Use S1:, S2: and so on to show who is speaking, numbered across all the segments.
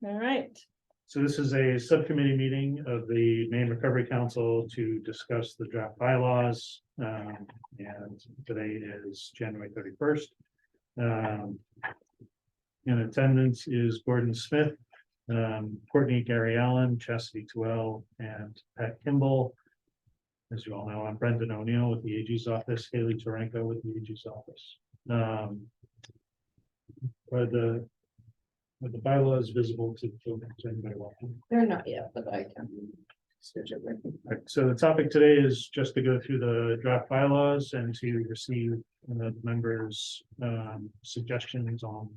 S1: All right.
S2: So this is a subcommittee meeting of the Maine Recovery Council to discuss the draft bylaws. And today is January 31st. In attendance is Gordon Smith, Courtney Gary Allen, Chastity Twell, and Pat Kimball. As you all know, I'm Brendan O'Neill with the AG's office, Haley Taranko with the AG's office. Are the bylaws visible to the children? To anybody watching?
S1: They're not yet, but I can. Switch it.
S2: Right, so the topic today is just to go through the draft bylaws and to receive the members' suggestions on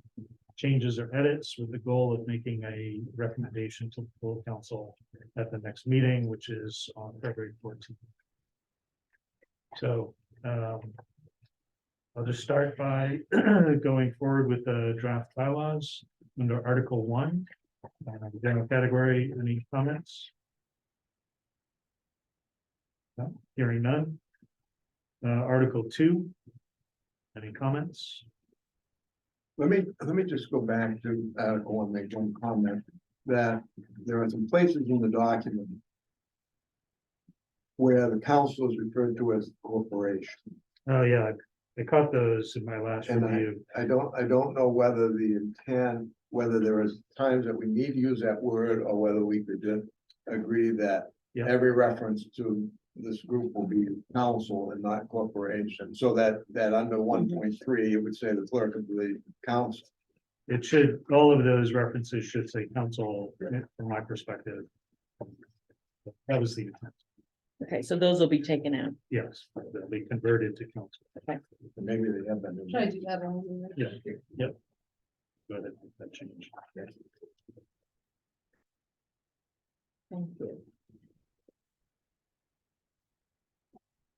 S2: changes or edits with the goal of making a recommendation to the full council at the next meeting, which is on February 14th. So I'll just start by going forward with the draft bylaws under Article 1. General category, any comments? No, hearing none. Article 2, any comments?
S3: Let me just go back to Article 1, make one comment that there are some places in the document where the council is referred to as corporation.
S2: Oh, yeah, I caught those in my last
S3: And
S2: review.
S3: I don't know whether the intent, whether there is times that we need to use that word or whether we could just agree that
S2: Yeah.
S3: every reference to this group will be council and not corporation, so that under 1.3, it would say the clerk of the council.
S2: It should, all of those references should say council from my perspective. That was the intent.
S1: Okay, so those will be taken out.
S2: Yes, they'll be converted to council.
S3: Maybe they have been.
S4: Should I do that one?
S2: Yeah, yep. Go ahead, make that change.
S1: Thank you.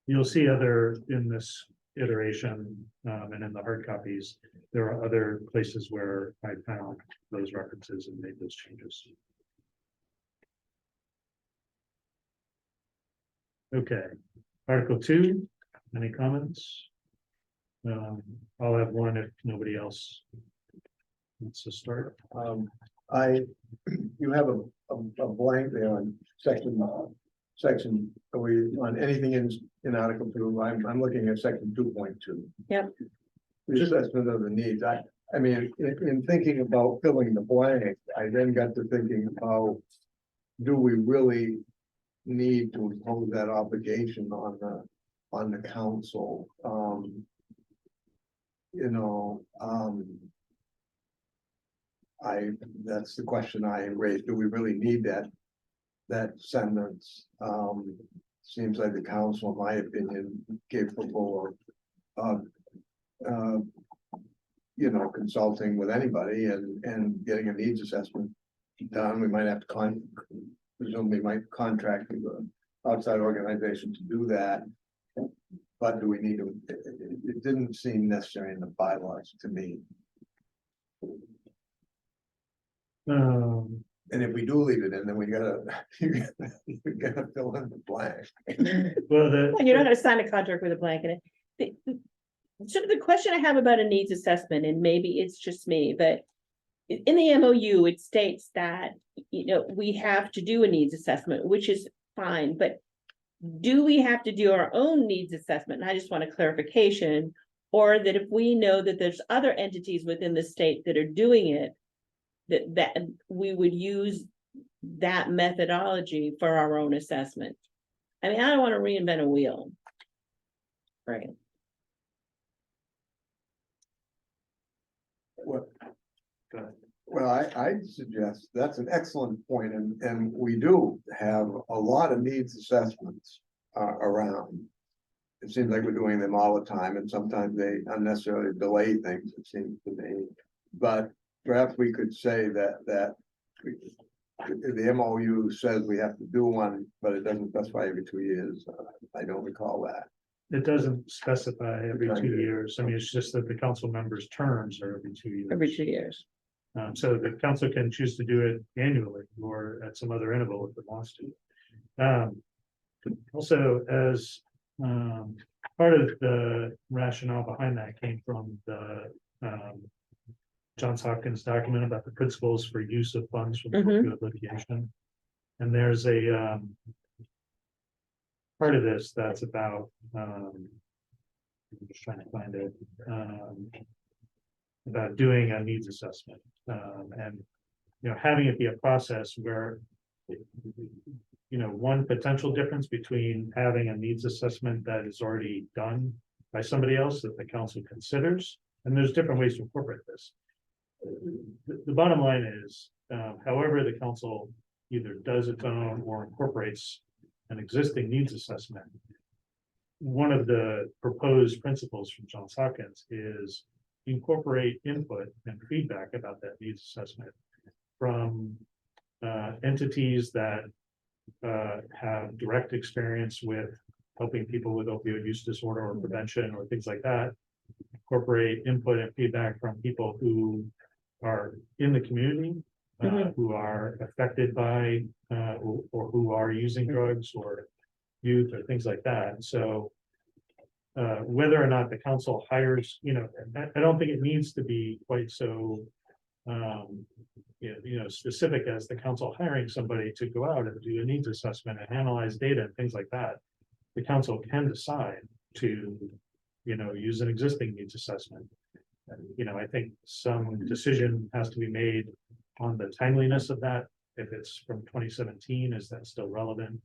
S2: You'll see other in this iteration and in the hard copies, there are other places where I found those references and made those changes. Okay, Article 2, any comments? I'll have one if nobody else wants to start.
S3: You have a blank there on section, are we on anything in Article 2? I'm looking at section 2.2.
S1: Yep.
S3: The assessment of the needs. I mean, in thinking about filling the blank, I then got to thinking about, do we really need to impose that obligation on the council? That's the question I raised. Do we really need that sentence? Seems like the council, in my opinion, capable of consulting with anybody and getting a needs assessment done. We might have to presumably might contract with an outside organization to do that. But do we need to? It didn't seem necessary in the bylaws to me. And if we do leave it in, then we gotta fill in the blank.
S2: Well,
S1: You're not gonna sign a contract with a blank in it. Sort of the question I have about a needs assessment, and maybe it's just me, but in the MOU, it states that, we have to do a needs assessment, which is fine, but do we have to do our own needs assessment? And I just want a clarification, or that if we know that there's other entities within the state that are doing it, that we would use that methodology for our own assessment. I mean, I don't want to reinvent a wheel. Right.
S3: Well, I suggest that's an excellent point, and we do have a lot of needs assessments around. It seems like we're doing them all the time, and sometimes they unnecessarily delay things, it seems to me. But perhaps we could say that the MOU says we have to do one, but it doesn't specify every 2 years. I don't recall that.
S2: it doesn't specify every 2 years. I mean, it's just that the council members' terms are every 2 years.
S1: Every 2 years.
S2: So the council can choose to do it annually or at some other interval if it wants to. Also, as part of the rationale behind that came from the Johns Hopkins document about the principles for use of funds from
S1: Mhm.
S2: opioid litigation. And there's a part of this that's about, I'm just trying to find it, about doing a needs assessment, and, you know, having it be a process where, you know, one potential difference between having a needs assessment that is already done by somebody else that the council considers, and there's different ways to incorporate this. The bottom line is, however, the council either does its own or incorporates an existing needs assessment. One of the proposed principles from Johns Hopkins is incorporate input and feedback about that needs assessment from entities that have direct experience with helping people with opioid use disorder or prevention or things like that. Incorporate input and feedback from people who are in the community,
S1: Mhm.
S2: who are affected by or who are using drugs or youth or things like that. So whether or not the council hires, you know, I don't think it needs to be quite so you know, specific as the council hiring somebody to go out and do a needs assessment and analyze data and things like that. The council can decide to, you know, use an existing needs assessment. And, you know, I think some decision has to be made on the timeliness of that. If it's from 2017, is that still relevant?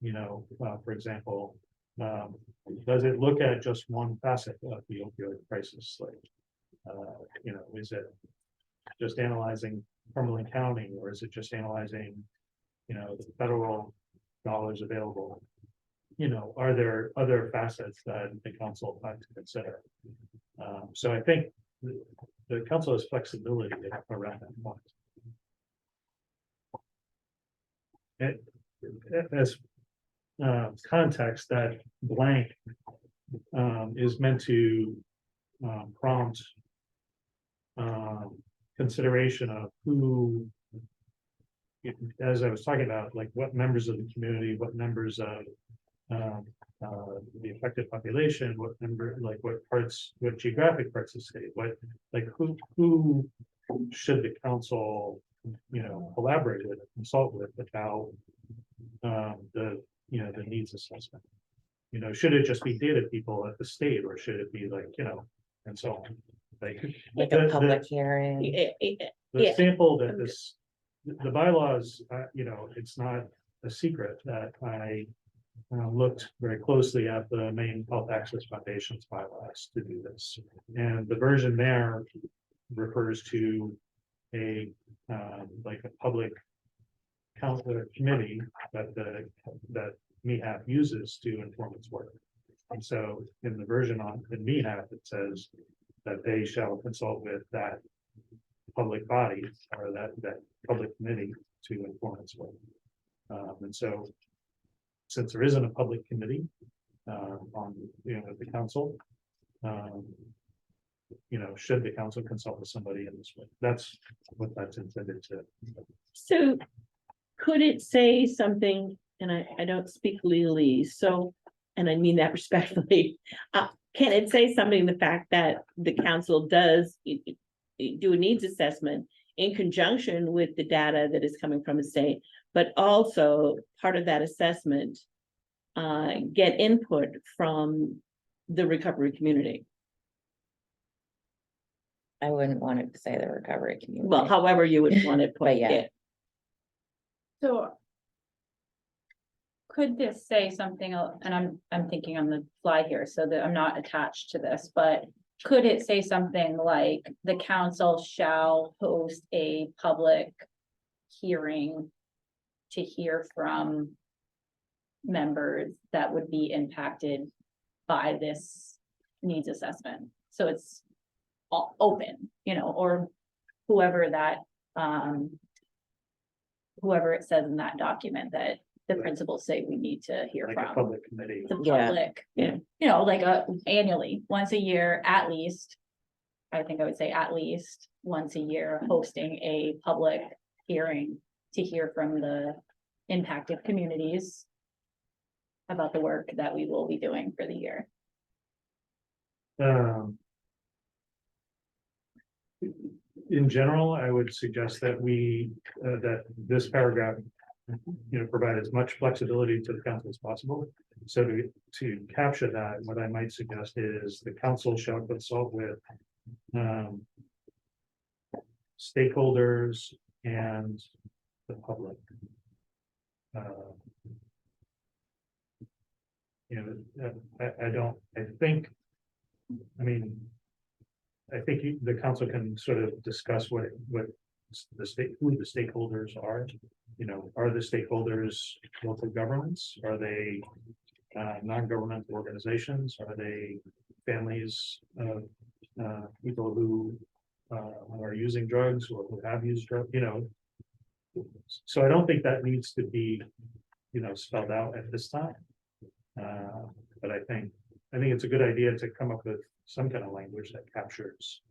S2: You know, for example, does it look at just one facet of the opioid crisis? Like, you know, is it just analyzing Cumberland County, or is it just analyzing, you know, the federal dollars available? You know, are there other facets that the council ought to consider? So I think the council has flexibility around that point. As context, that blank is meant to prompt consideration of who, as I was talking about, like what members of the community, what members of the affected population, what member, like what parts, what geographic parts of the state, what, like who should the council, you know, collaborate with, consult with about the, you know, the needs assessment. You know, should it just be data people at the state, or should it be like, you know, and so on.
S4: Like a public hearing.
S2: The
S1: Yeah.
S2: sample that this, the bylaws, you know, it's not a secret that I looked very closely at the Maine Health Access Foundation's bylaws to do this. And the version there refers to a like a public council committee that that MEHAP uses to inform its work. And so in the version on the MEHAP, it says that they shall consult with that public body or that public committee to inform its work. And so since there isn't a public committee on, you know, the council, you know, should the council consult with somebody in this way? That's what that's intended to.
S1: So could it say something, and I don't speak legalese, so, and I mean that respectfully. Can it say something, the fact that the council does do a needs assessment in conjunction with the data that is coming from the state, but also part of that assessment, get input from the recovery community?
S4: I wouldn't want it to say the recovery community.
S1: Well, however you would want to put
S4: But yeah.
S1: it.
S5: So. Could this say something, and I'm thinking on the fly here, so that I'm not attached to this, but could it say something like the council shall host a public hearing to hear from members that would be impacted by this needs assessment? So it's all open, you know, or whoever that, whoever it says in that document that the principals say we need to hear
S2: Like a
S5: from.
S2: public committee.
S5: The
S4: Yeah.
S5: public,
S1: Yeah.
S5: you know, like annually, once a year at least. I think I would say at least once a year, hosting a public hearing to hear from the impacted communities about the work that we will be doing for the year.
S2: in general, I would suggest that that this paragraph, provide as much flexibility to the council as possible. So to capture that, what I might suggest is the council shall consult with stakeholders and the public. I think the council can sort of discuss what who the stakeholders are. Are the stakeholders local governments? Are they non-governmental organizations? Are they families of people who are using drugs or who have used drugs? So I don't think that needs to be, spelled out at this time. But I think it's a good idea to come up with some kind of language that captures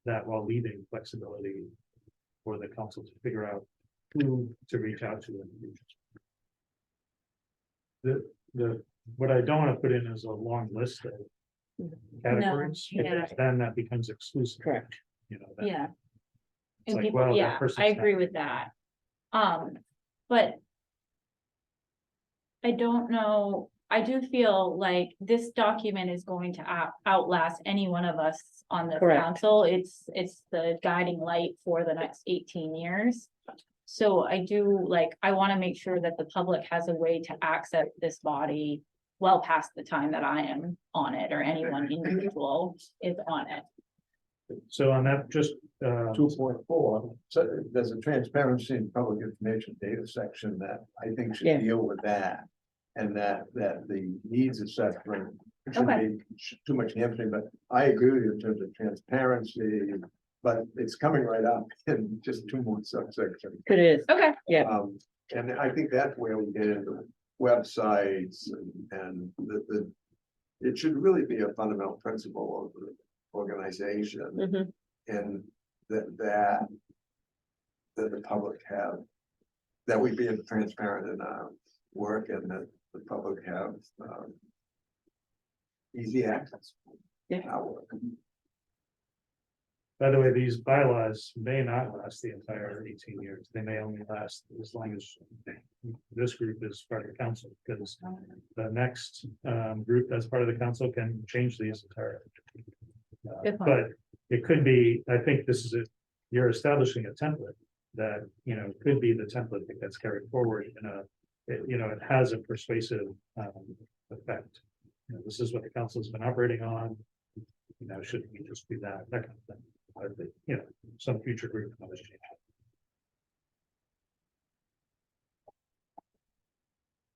S2: that while leaving flexibility for the council to figure out who to reach out to in the future. What I don't want to put in is a long list of categories.
S5: yeah.
S2: Then that becomes exclusive.
S1: Correct.
S2: That-
S5: Yeah.
S2: It's
S5: And
S2: like,
S5: people,
S2: well, that
S5: yeah,
S2: person's
S5: I agree
S2: not-
S5: with that. But I don't know, I do feel like this document is going to outlast any one of us on the
S1: Correct.
S5: council. It's the guiding light for the next 18 years. So I want to make sure that the public has a way to access this body well past the time that I am on it or anyone individual is on it.
S2: So on that, just
S3: 2.4, so there's a transparency and public information data section that I think should
S1: Yeah.
S3: deal with that. And that the needs assessment
S5: Okay.
S3: shouldn't be too much hamstring, but I agree with you in terms of transparency. But it's coming right up in just 2 more subsections.
S1: It is.
S5: Okay,
S3: And I think that's where we get into websites and it should really be a fundamental principle of the organization.
S1: Mhm.
S3: And that the public have, that we be transparent in our work and that the public have easy access.
S1: Yeah.
S3: to our work.
S2: By the way, these bylaws may not last the entire 18 years. They may only last as long as this group is part of the council, because the next group that's part of the council can change these entirely.
S5: Good point.
S2: But it could be, I think this is you're establishing a template that, could be the template that gets carried forward it has a persuasive effect. This is what the council's been operating on. Shouldn't we just do that kind of thing? Some future group can always change it.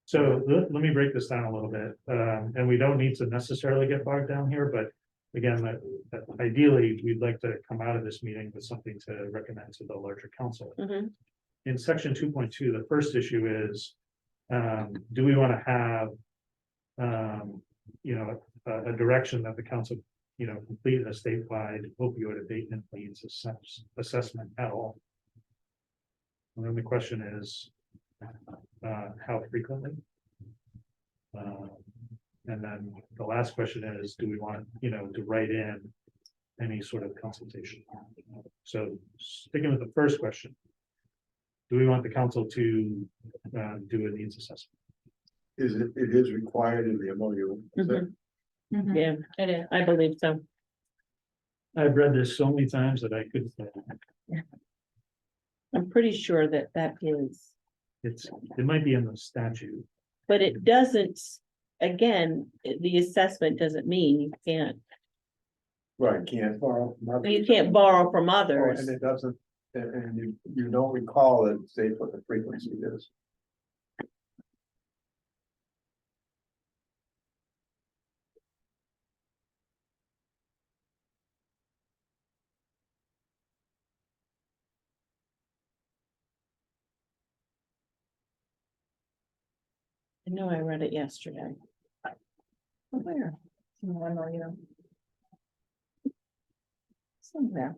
S2: So let me break this down a little bit, and we don't need to necessarily get bogged down here, but again, ideally, we'd like to come out of this meeting with something to recommend to the larger council.
S1: Mhm.
S2: In section 2.2, the first issue is, do we want to have, a direction that the council, complete a statewide opioid abatement needs assessment at all? And then the question is, how frequently? And then the last question is, do we want, to write in any sort of consultation? So sticking with the first question, do we want the council to do a needs assessment?
S3: It is required in the MOU. Is it?
S5: Mhm.
S1: Yeah,
S5: It is.
S1: I believe so.
S2: I've read this so many times that I couldn't.
S1: I'm pretty sure that is,
S2: It might be in the statute.
S1: but it doesn't, again, the assessment doesn't mean you can't
S3: Can't borrow.
S1: from others.
S3: And it doesn't, and you don't recall it, say what the frequency is.
S1: I know I read it yesterday. Where? Somewhere.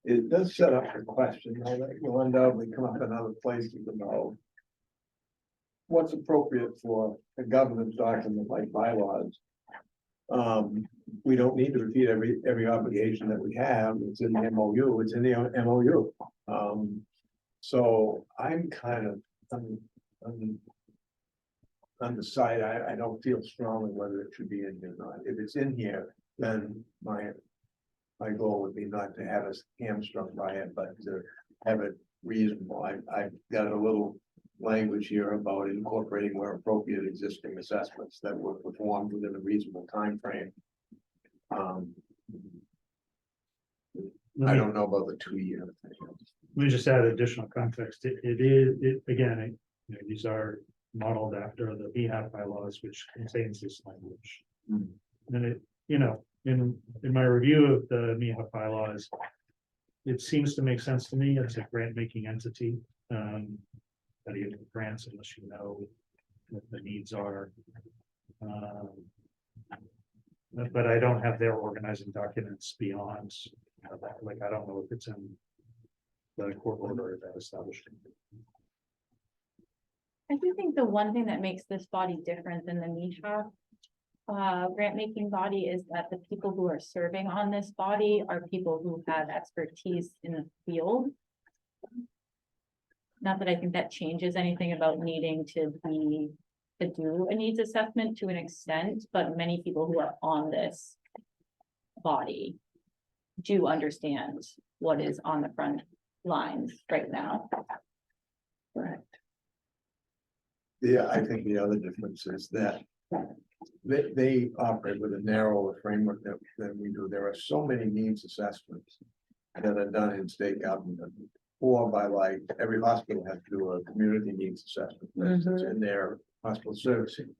S3: It does set up the question, though, that you'll undoubtedly come up in other places about what's appropriate for a governance document like bylaws. we don't need to repeat every obligation that we have. It's in the MOU, it's in the MOU. So I'm kind of, undecided. I don't feel strongly whether it should be in here or not. If it's in here, then my goal would be not to have us hamstrung by it, but to have it reasonable. I've got a little language here about incorporating where appropriate existing assessments that were performed within a reasonable time frame. I don't know about the 2 year thing.
S2: Let me just add additional context. Again, you know, these are modeled after the BHAP bylaws, which contains this language.
S3: Hmm.
S2: And it, you know, in my review of the BHAP bylaws, it seems to make sense to me. It's a grant making entity. That you get grants unless you know what the needs are. But I don't have their organizing documents beyond, you know, that. Like, I don't know if it's in the court order that established it.
S5: I do think the one thing that makes this body different than the NEHA grant making body is that the people who are serving on this body are people who have expertise in the field. Not that I think that changes anything about needing to do a needs assessment to an extent, but many people who are on this body do understand what is on the front lines right now.
S3: Right. Yeah, I think the other difference is that they operate with a narrower framework than we do. There are so many needs assessments that are done in state government. Or by, like, every hospital has to do a community needs assessment, for instance, in their hospital servicing.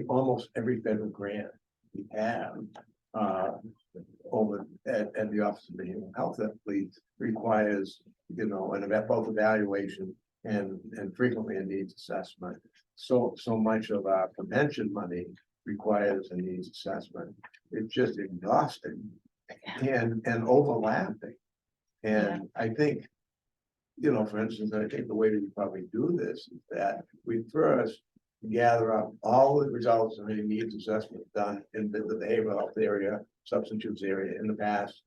S3: Almost every federal grant we have over at the Office of Behavioral Health Athletes requires, you know, both evaluation and frequently a needs assessment. So much of our prevention money requires a needs assessment. It's just exhausting and overlapping. And I think, you know, for instance, I think the way we probably do this is that we first gather up all the results of any needs assessment done in the behavioral health area, substance use area in the past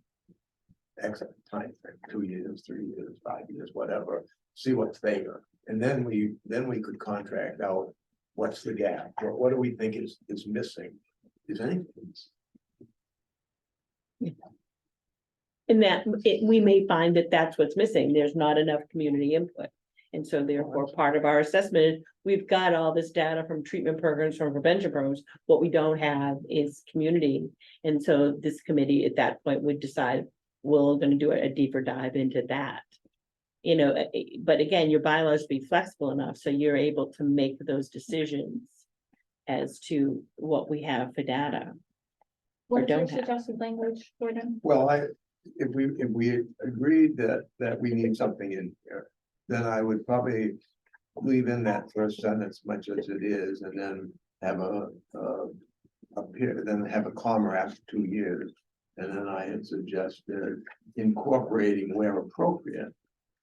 S3: X time frame, 2 years, 3 years, 5 years, whatever, see what's there. And then we could contract out what's the gap, what do we think is missing, is anything.
S1: And that we may find that that's what's missing. There's not enough community input. And so therefore, part of our assessment is we've got all this data from treatment programs, from prevention programs. What we don't have is community. And so this committee at that point would decide, we're going to do a deeper dive into that. You know, but again, your bylaws be flexible enough so you're able to make those decisions as to what we have for data.
S5: What is your
S1: don't have.
S5: suggested language, Gordon?
S3: Well, if we agreed that we need something in here, then I would probably leave in that first sentence much as it is, and then have have a comma after 2 years. And then I had suggested incorporating where appropriate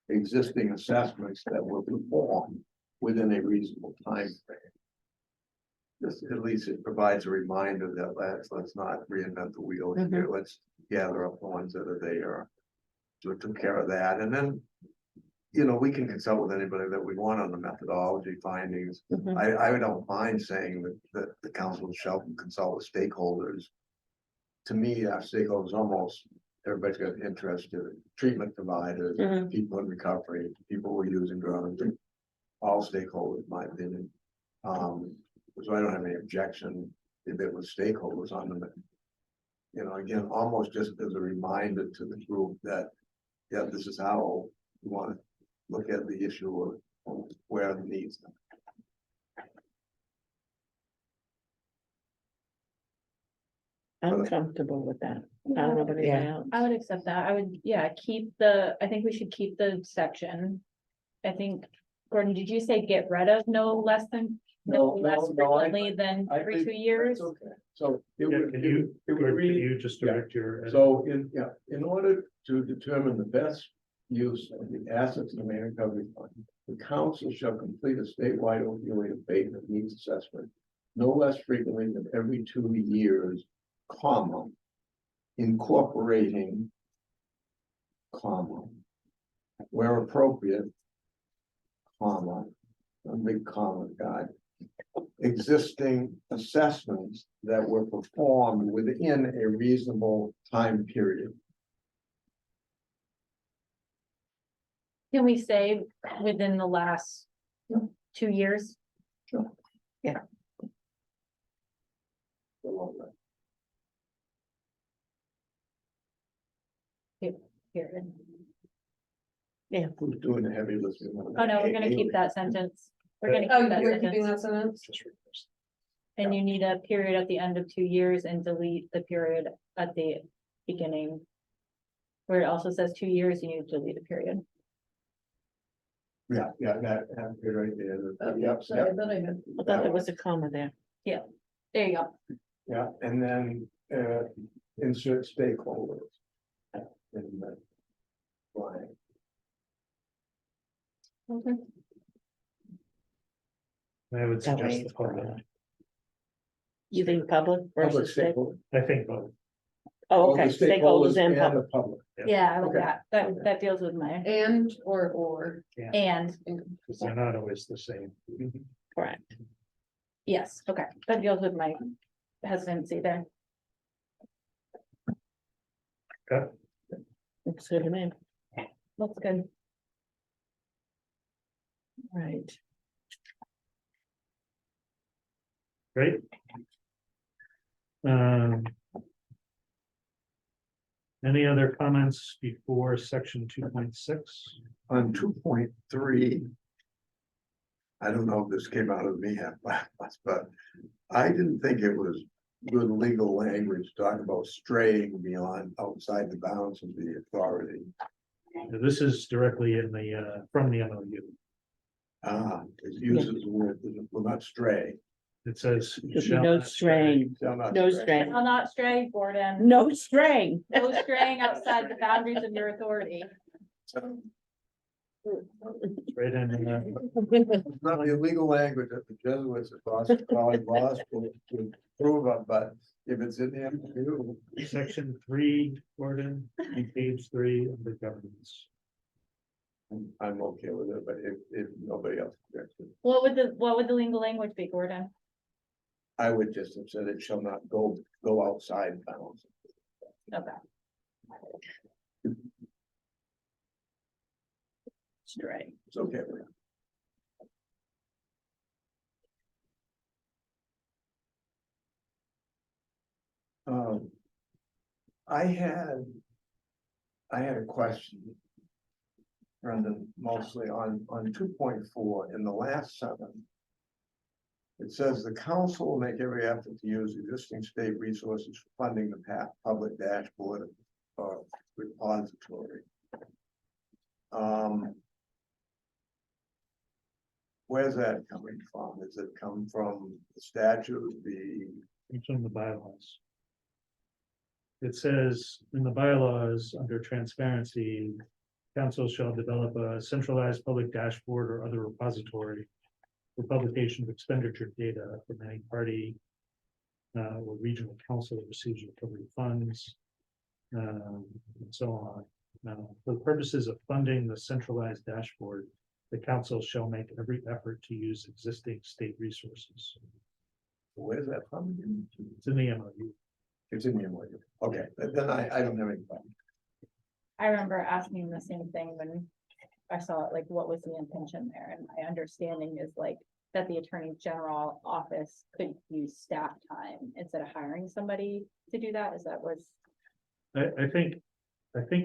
S3: existing assessments that were performed within a reasonable time frame. Just at least it provides a reminder that let's not reinvent the wheel here. Let's gather up the ones that are there. So we took care of that. And then, you know, we can consult with anybody that we want on the methodology findings. I don't mind saying that the council shall consult with stakeholders. To me, our stakeholders almost, everybody's got interest in treatment providers, people in recovery, people who are using drugs, all stakeholders, in my opinion. So I don't have any objection if it was stakeholders on them. You know, again, almost just as a reminder to the group that, yeah, this is how we want to look at the issue of where the needs are.
S1: I'm comfortable with that. I don't know about anybody else.
S5: I would accept that. I would, I think we should keep the section. I think, Gordon, did you say get rid of no less frequently than every 2 years?
S3: Okay, so it
S2: Yeah,
S3: would,
S2: can
S3: it would read.
S2: you just direct your?
S3: So in order to determine the best use of the assets of the Maine Recovery Fund, the council shall complete a statewide opioid abatement needs assessment no less frequently than every 2 years comma, incorporating, comma, where appropriate, comma, a big comma, God, existing assessments that were performed within a reasonable time period.
S5: Can we say within the last 2 years? Period.
S3: Who's doing the heavy lifting?
S5: Oh, no, we're gonna keep that sentence. We're gonna
S6: Oh,
S5: keep that
S6: you're keeping
S5: sentence.
S6: that sentence?
S2: Just reverse.
S5: And you need a period at the end of 2 years and delete the period at the beginning. Where it also says 2 years, you need to delete a period.
S3: Yeah, that right there.
S6: Oh,
S3: Yep,
S6: sorry, I thought I had.
S1: I thought there was a comma there.
S5: There you go.
S3: yeah, and then, insert stakeholders. In the line.
S2: I would
S1: That way
S2: suggest the
S1: it's
S2: public.
S1: broad. You think public
S3: Public
S1: versus state?
S3: stakeholders.
S2: I think both.
S1: Oh,
S3: All the
S1: okay, stakeholders and
S3: the
S1: public.
S3: public.
S5: Yeah, I like
S3: Okay.
S5: that. That deals with my,
S6: And, or.
S5: and,
S2: Because they're not always the same.
S1: Correct.
S5: yes, okay, that deals with my hesitancy there.
S1: Looks good to me.
S5: Looks good.
S1: Right.
S2: Great. Any other comments before section 2.6?
S3: On 2.3. I don't know if this came out of me, but I didn't think it was good legal language to talk about straying beyond outside the bounds of the authority.
S2: This is directly in the, from the MOU.
S3: It uses the word, will not stray.
S2: It says.
S1: Should be
S2: shall
S1: no
S2: not stray.
S1: straying,
S3: Shall not
S1: no
S3: stray.
S1: straying,
S5: I'll not stray, Gordon.
S1: no straying.
S5: No straying outside the boundaries of your authority.
S2: Right in,
S3: It's not the illegal language that the Jesuits at Boston College Law School to prove of, but if it's in the MOU.
S2: section 3, Gordon, on page 3 under governance.
S3: I'm okay with it, but if nobody else objects,
S5: What would the legal language be, Gordon?
S3: I would just have said it shall not go outside bounds.
S5: Okay.
S1: Stray.
S3: It's okay with me. I had a question. Brendan, mostly on 2.4 in the last sentence. It says the council will make every effort to use existing state resources for funding the public dashboard or repository. Where's that coming from? Does it come from the statute,
S2: It's from the bylaws. It says in the bylaws, under transparency, council shall develop a centralized public dashboard or other repository for publication of expenditure data from any party or regional council that receives recovery funds, and so on. Now, for the purposes of funding the centralized dashboard, the council shall make every effort to use existing state resources.
S3: where's that from?
S2: It's in the MOU.
S3: It's in the MOU. Okay, then I don't have any problem.
S5: I remember asking the same thing when I saw it, like, what was the intention there? And my understanding is like that the Attorney General office could use staff time instead of hiring somebody to do that. Is that was,
S2: I think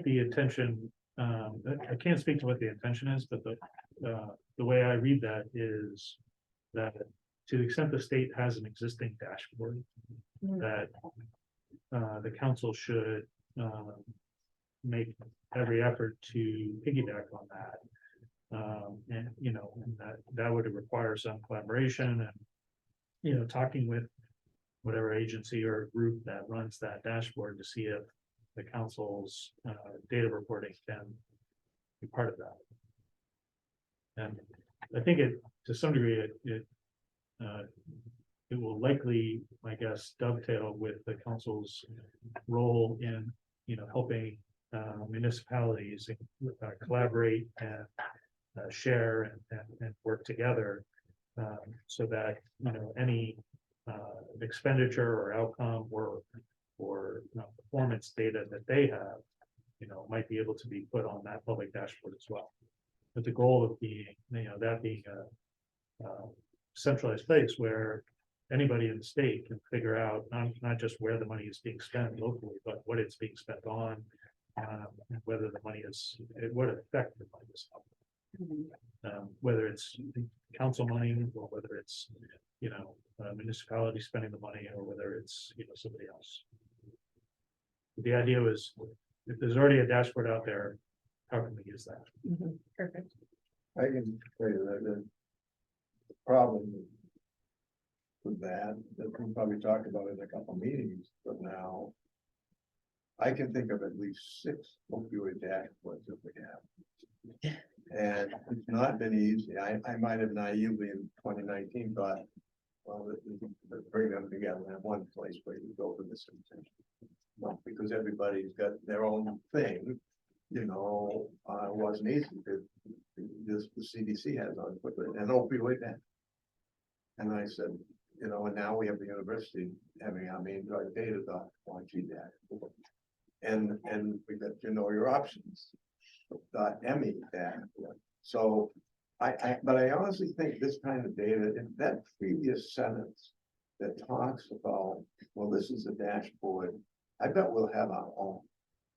S2: the intention, I can't speak to what the intention is, but the way I read that is that to the extent the state has an existing dashboard, that the council should make every effort to piggyback on that. And, and that would require some collaboration and, talking with whatever agency or group that runs that dashboard to see if the council's data reporting can be part of that. And I think to some degree, it will likely, I guess, dovetail with the council's role in, helping municipalities collaborate and share and work together. So that, any expenditure or outcome or performance data that they have, might be able to be put on that public dashboard as well. But the goal of being, that being a centralized place where anybody in the state can figure out not just where the money is being spent locally, but what it's being spent on, and whether the money is, what effect the money is having. Whether it's council money or whether it's, a municipality spending the money or whether it's, somebody else. The idea was, if there's already a dashboard out there, how can we use that?
S5: Perfect.
S3: I can tell you that the problem with that we probably talked about in a couple meetings, but now I can think of at least 6 opioid dashboards that we have. And it's not been easy. I might have naively in 2019 thought, well, bring them together in one place where you go for this. Well, because everybody's got their own thing, it wasn't easy because the CDC has on an opioid ban. And I said, and now we have the university having our main drug data on GDAC. And we got, your options. ME dashboard. So but I honestly think this kind of data, in that previous sentence that talks about, well, this is a dashboard, I bet we'll have our own,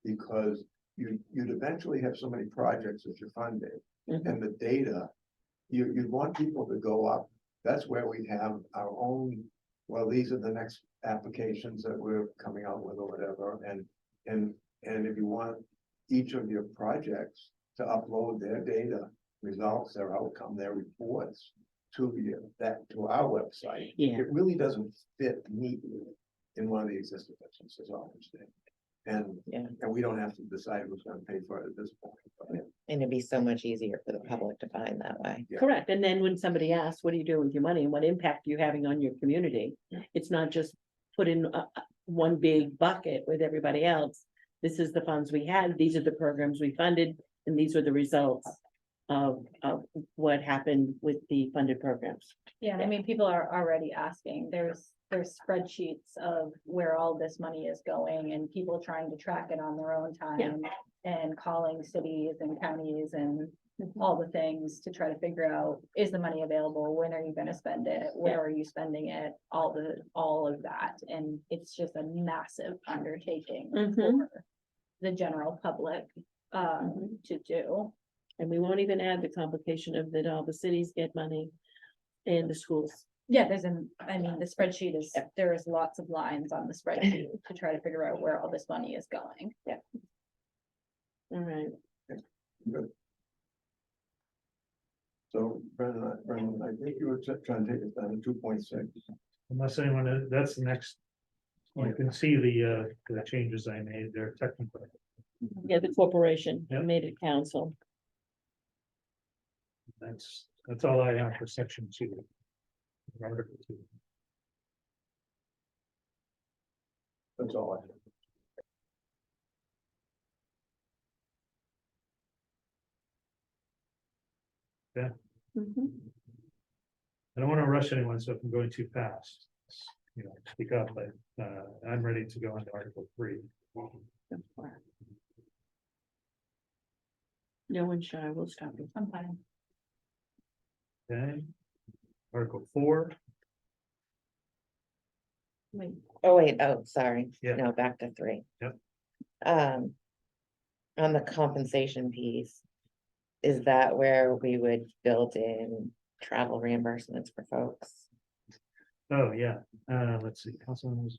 S3: because you'd eventually have so many projects that you're funding, and the data, you'd want people to go up. That's where we have our own, well, these are the next applications that we're coming out with or whatever, and if you want each of your projects to upload their data, results, their outcome, their reports to our website.
S1: Yeah.
S3: It really doesn't fit neatly in one of the existing businesses, obviously. And we don't have to decide who's gonna pay for it at this point. But
S4: And it'd be so much easier for the public to find that way.
S3: Yeah.
S1: Correct. And then when somebody asks, what do you do with your money and what impact are you having on your community? It's not just put in one big bucket with everybody else. This is the funds we had, these are the programs we funded, and these are the results of what happened with the funded programs.
S5: Yeah, I mean, people are already asking, there's spreadsheets of where all this money is going and people trying to track it on their own time. And calling cities and counties and all the things to try to figure out, is the money available? When are you gonna spend it? Where are you spending it? All of that. And it's just a massive undertaking for the general public to do.
S1: And we won't even add the complication of that all the cities get money and the schools.
S5: Yeah, the spreadsheet is, there is lots of lines on the spreadsheet to try to figure out where all this money is going.
S1: Yeah. All right.
S3: Good. So Brendan, I think you were trying to take us down to 2.6.
S2: Unless anyone, that's the next, you can see the changes I made there technically.
S1: Yeah, the corporation
S2: Yep.
S1: made it council.
S2: That's all I have for section 2. Article 2.
S3: That's all I have.
S2: I don't want to rush anyone, so if I'm going too fast, speak up, but I'm ready to go into Article 3.
S1: No one's shy, we'll stop you.
S5: I'm fine.
S2: Okay. Article 4.
S1: Wait,
S4: Oh, sorry.
S2: Yeah.
S4: No, back to 3.
S2: Yep.
S4: On the compensation piece, is that where we would build in travel reimbursements for folks?
S2: Oh, yeah. Let's see. Councilman.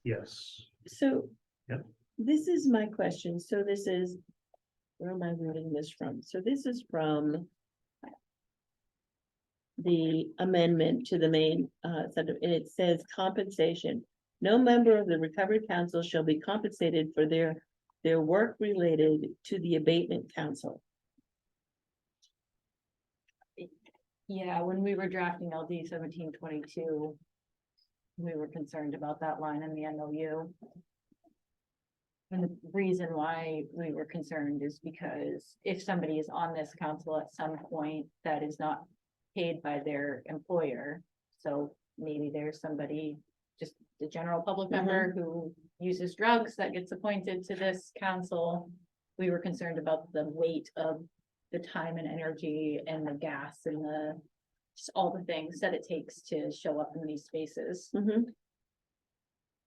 S2: Yes.
S1: so.
S2: Yep.
S1: This is my question, so this is, where am I reading this from? So this is from the amendment to the Maine, and it says compensation. No member of the Recovery Council shall be compensated for their their work related to the abatement council.
S5: Yeah, when we were drafting LD 1722. We were concerned about that line in the MOU. And the reason why we were concerned is because if somebody is on this council at some point that is not paid by their employer. So maybe there's somebody, just the general public member who uses drugs that gets appointed to this council. We were concerned about the weight of the time and energy and the gas and just all the things that it takes to show up in these spaces.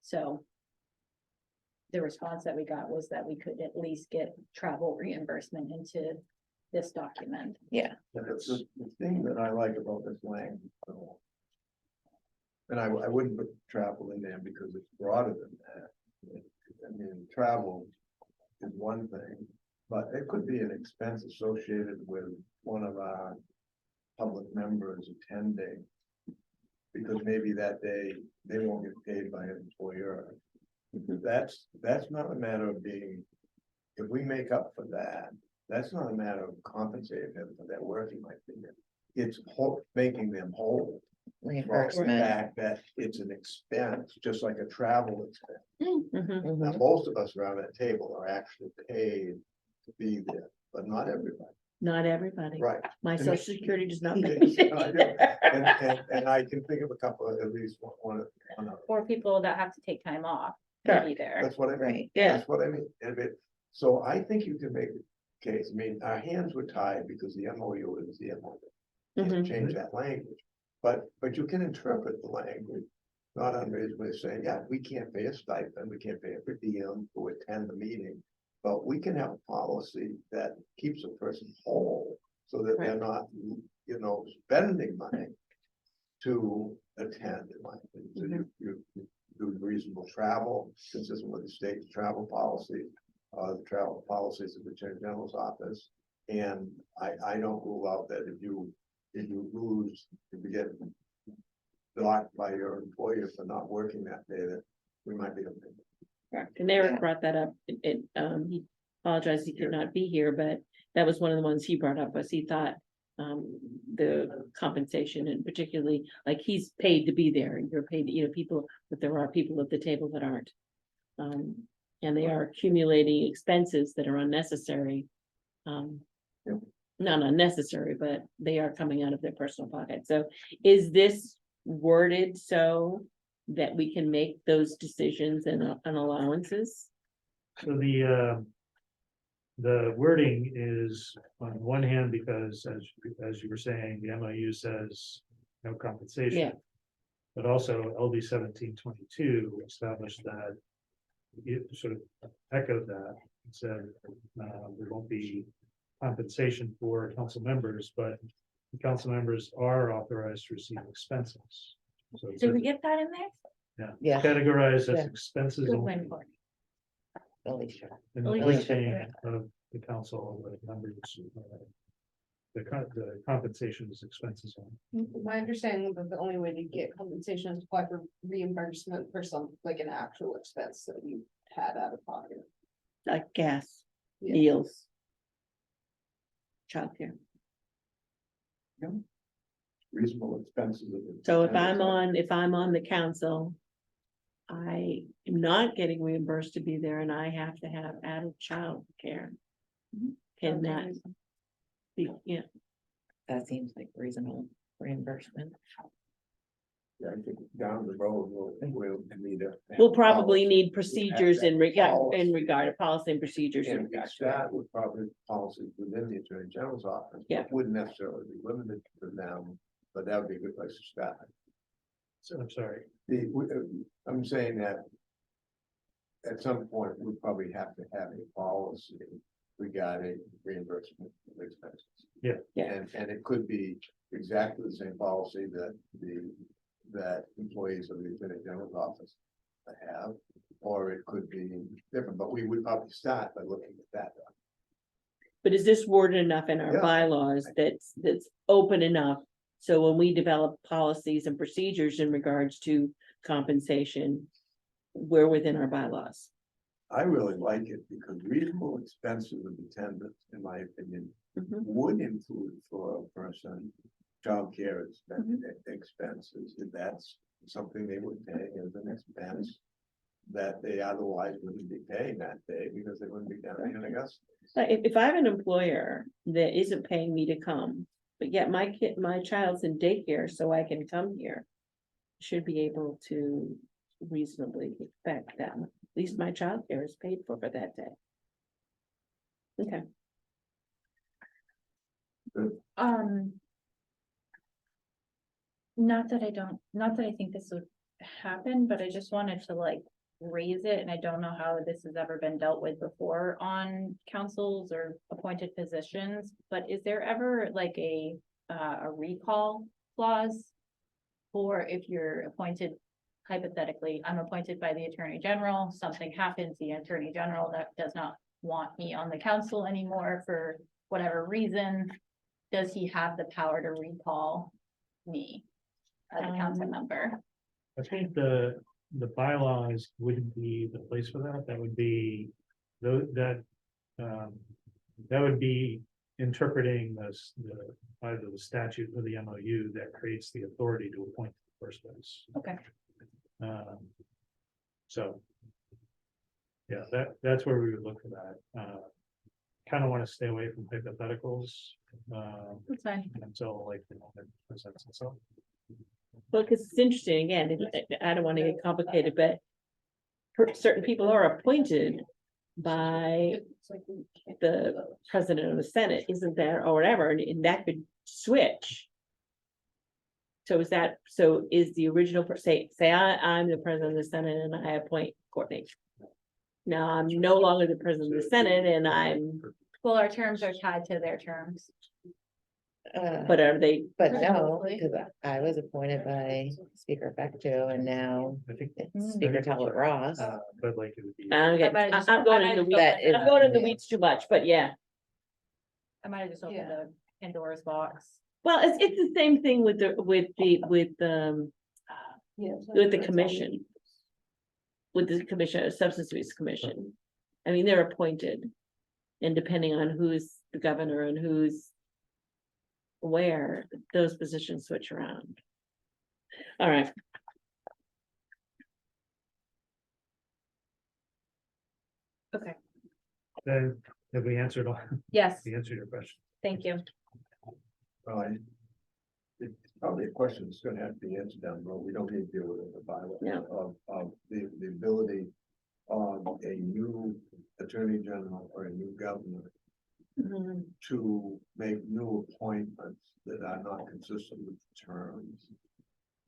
S5: So the response that we got was that we could at least get travel reimbursement into this document.
S4: Yeah,
S3: The thing that I like about this language, though, and I wouldn't put travel in there because it's broader than that. I mean, travel is one thing, but it could be an expense associated with one of our public members attending. Because maybe that day they won't get paid by an employer. That's not a matter of being, if we make up for that, that's not a matter of compensating them for their working like they did. It's making them whole. For the
S4: reimbursement.
S3: fact that it's an expense, just like a travel expense.
S1: Mhm.
S3: Now, most of us around that table are actually paid to be there, but not everybody.
S1: Not everybody.
S3: Right.
S1: My
S3: And
S1: social security does not pay.
S3: Yes, I do. And I can think of a couple of, at least one.
S5: Or people that have to take time off to
S1: Correct.
S5: be there.
S3: That's what I mean.
S4: Right,
S1: Yeah.
S3: That's what I mean. So I think you can make a case. I mean, our hands were tied because the MOU is the MOU. Can't
S1: Mhm.
S3: change that language. But you can interpret the language, not unreasonably saying, yeah, we can't pay a stipend, we can't pay a per diem to attend the meeting. But we can have a policy that keeps a person whole so that they're not, spending money to attend, in my opinion. So you do reasonable travel, consistent with the state's travel policy, the travel policies of the Attorney General's office. And I don't rule out that if you get blocked by your employer for not working that day, that we might be.
S1: Correct. And Eric
S4: Yeah.
S1: brought that up. He apologized he could not be here, but that was one of the ones he brought up, was he thought the compensation, and particularly, like, he's paid to be there, and you're paid, people, but there are people at the table that aren't. And they are accumulating expenses that are unnecessary.
S3: Yep.
S1: Not unnecessary, but they are coming out of their personal pocket. So is this worded so that we can make those decisions and allowances?
S2: So the wording is on one hand, because as you were saying, the MOU says no compensation.
S1: Yeah.
S2: But also LD 1722 established that it sort of echoed that, and said there won't be compensation for council members, but the council members are authorized to receive expenses. So it
S5: Did we
S2: says,
S5: get that in there?
S4: Yeah.
S2: categorized as
S4: Yeah.
S2: expenses
S5: Good
S2: only
S5: win for me.
S4: Alicia.
S2: in the
S5: Alicia.
S2: listing of the council members. The compensation is expenses only.
S6: My understanding that the only way to get compensation is to apply for reimbursement for some, like an actual expense that you had out of pocket.
S1: Like gas,
S6: Yeah.
S1: meals. Childcare.
S3: Reasonable expenses.
S1: So if I'm on the council, I am not getting reimbursed to be there, and I have to have added childcare. Can that be,
S4: That seems like reasonable reimbursement.
S3: Yeah, I think down the road, we'll need to.
S1: we'll probably need procedures in regard to policy and procedures. in
S3: And
S1: regard to
S3: that would probably policies within the Attorney General's office.
S1: Yeah.
S3: Wouldn't necessarily be limited to them, but that would be a good place to start.
S2: So I'm sorry.
S3: I'm saying that. At some point, we probably have to have a policy regarding reimbursement of expenses.
S2: Yeah.
S1: Yeah.
S3: And it could be exactly the same policy that employees of the Attorney General's office have, or it could be different, but we would probably start by looking at that.
S1: But is this worded enough in our
S3: Yeah.
S1: bylaws that's open enough? So when we develop policies and procedures in regards to compensation, we're within our bylaws.
S3: I really like it because reasonable expenses of attendance, in my opinion,
S1: Mhm.
S3: would include for a person. Childcare expenses, if that's something they would pay as an expense. That they otherwise wouldn't be paying that day because they wouldn't be down in Augusta.
S1: If I have an employer that isn't paying me to come, but yet my child's in daycare, so I can come here. Should be able to reasonably expect that at least my childcare is paid for that day. Okay,
S5: Not that I think this would happen, but I just wanted to like raise it, and I don't know how this has ever been dealt with before on councils or appointed positions, but is there ever like a recall clause? For if you're appointed, hypothetically, I'm appointed by the Attorney General, something happens, the Attorney General that does not want me on the council anymore for whatever reason, does he have the power to recall me as a council member?
S2: I think the bylaws wouldn't be the place for that. That would be, that would be interpreting this, either the statute or the MOU that creates the authority to appoint the first place.
S5: Okay.
S2: So. Yeah, that's where we would look for that. Kind of want to stay away from hypotheticals.
S5: That's fine.
S2: Until like, it presents itself.
S1: well, because it's interesting, again, I don't want to get complicated, but. Certain people are appointed by the president of the Senate, isn't there, or whatever, and that could switch. So is the original, say I'm the president of the Senate and I appoint Courtney. Now I'm no longer the president of the Senate and I'm,
S5: Well, our terms are tied to their terms.
S1: but are they,
S4: But no,
S5: Presumably.
S4: because I was appointed by Speaker Becto and now
S2: I think.
S4: it's Speaker Talbot Ross.
S2: But like it would be.
S1: I'm going in the weeds,
S4: That is-
S1: I'm going in the weeds too much, but yeah.
S5: I might have just opened
S6: Yeah.
S5: the Pandora's box.
S1: Well, it's the same thing with the commission. With the commission, Substance Abuse Commission. I mean, they're appointed. And depending on who's the governor and who's where, those positions switch around. All right,
S5: Okay,
S2: Then, have we answered all,
S5: yes,
S2: we answered your question?
S5: thank you.
S3: It's probably a question that's gonna have to be answered down the road. We don't need to deal with it in the bylaw.
S1: No.
S3: Of the ability of a new attorney general or a new governor
S1: Mhm.
S3: to make new appointments that are not consistent with terms.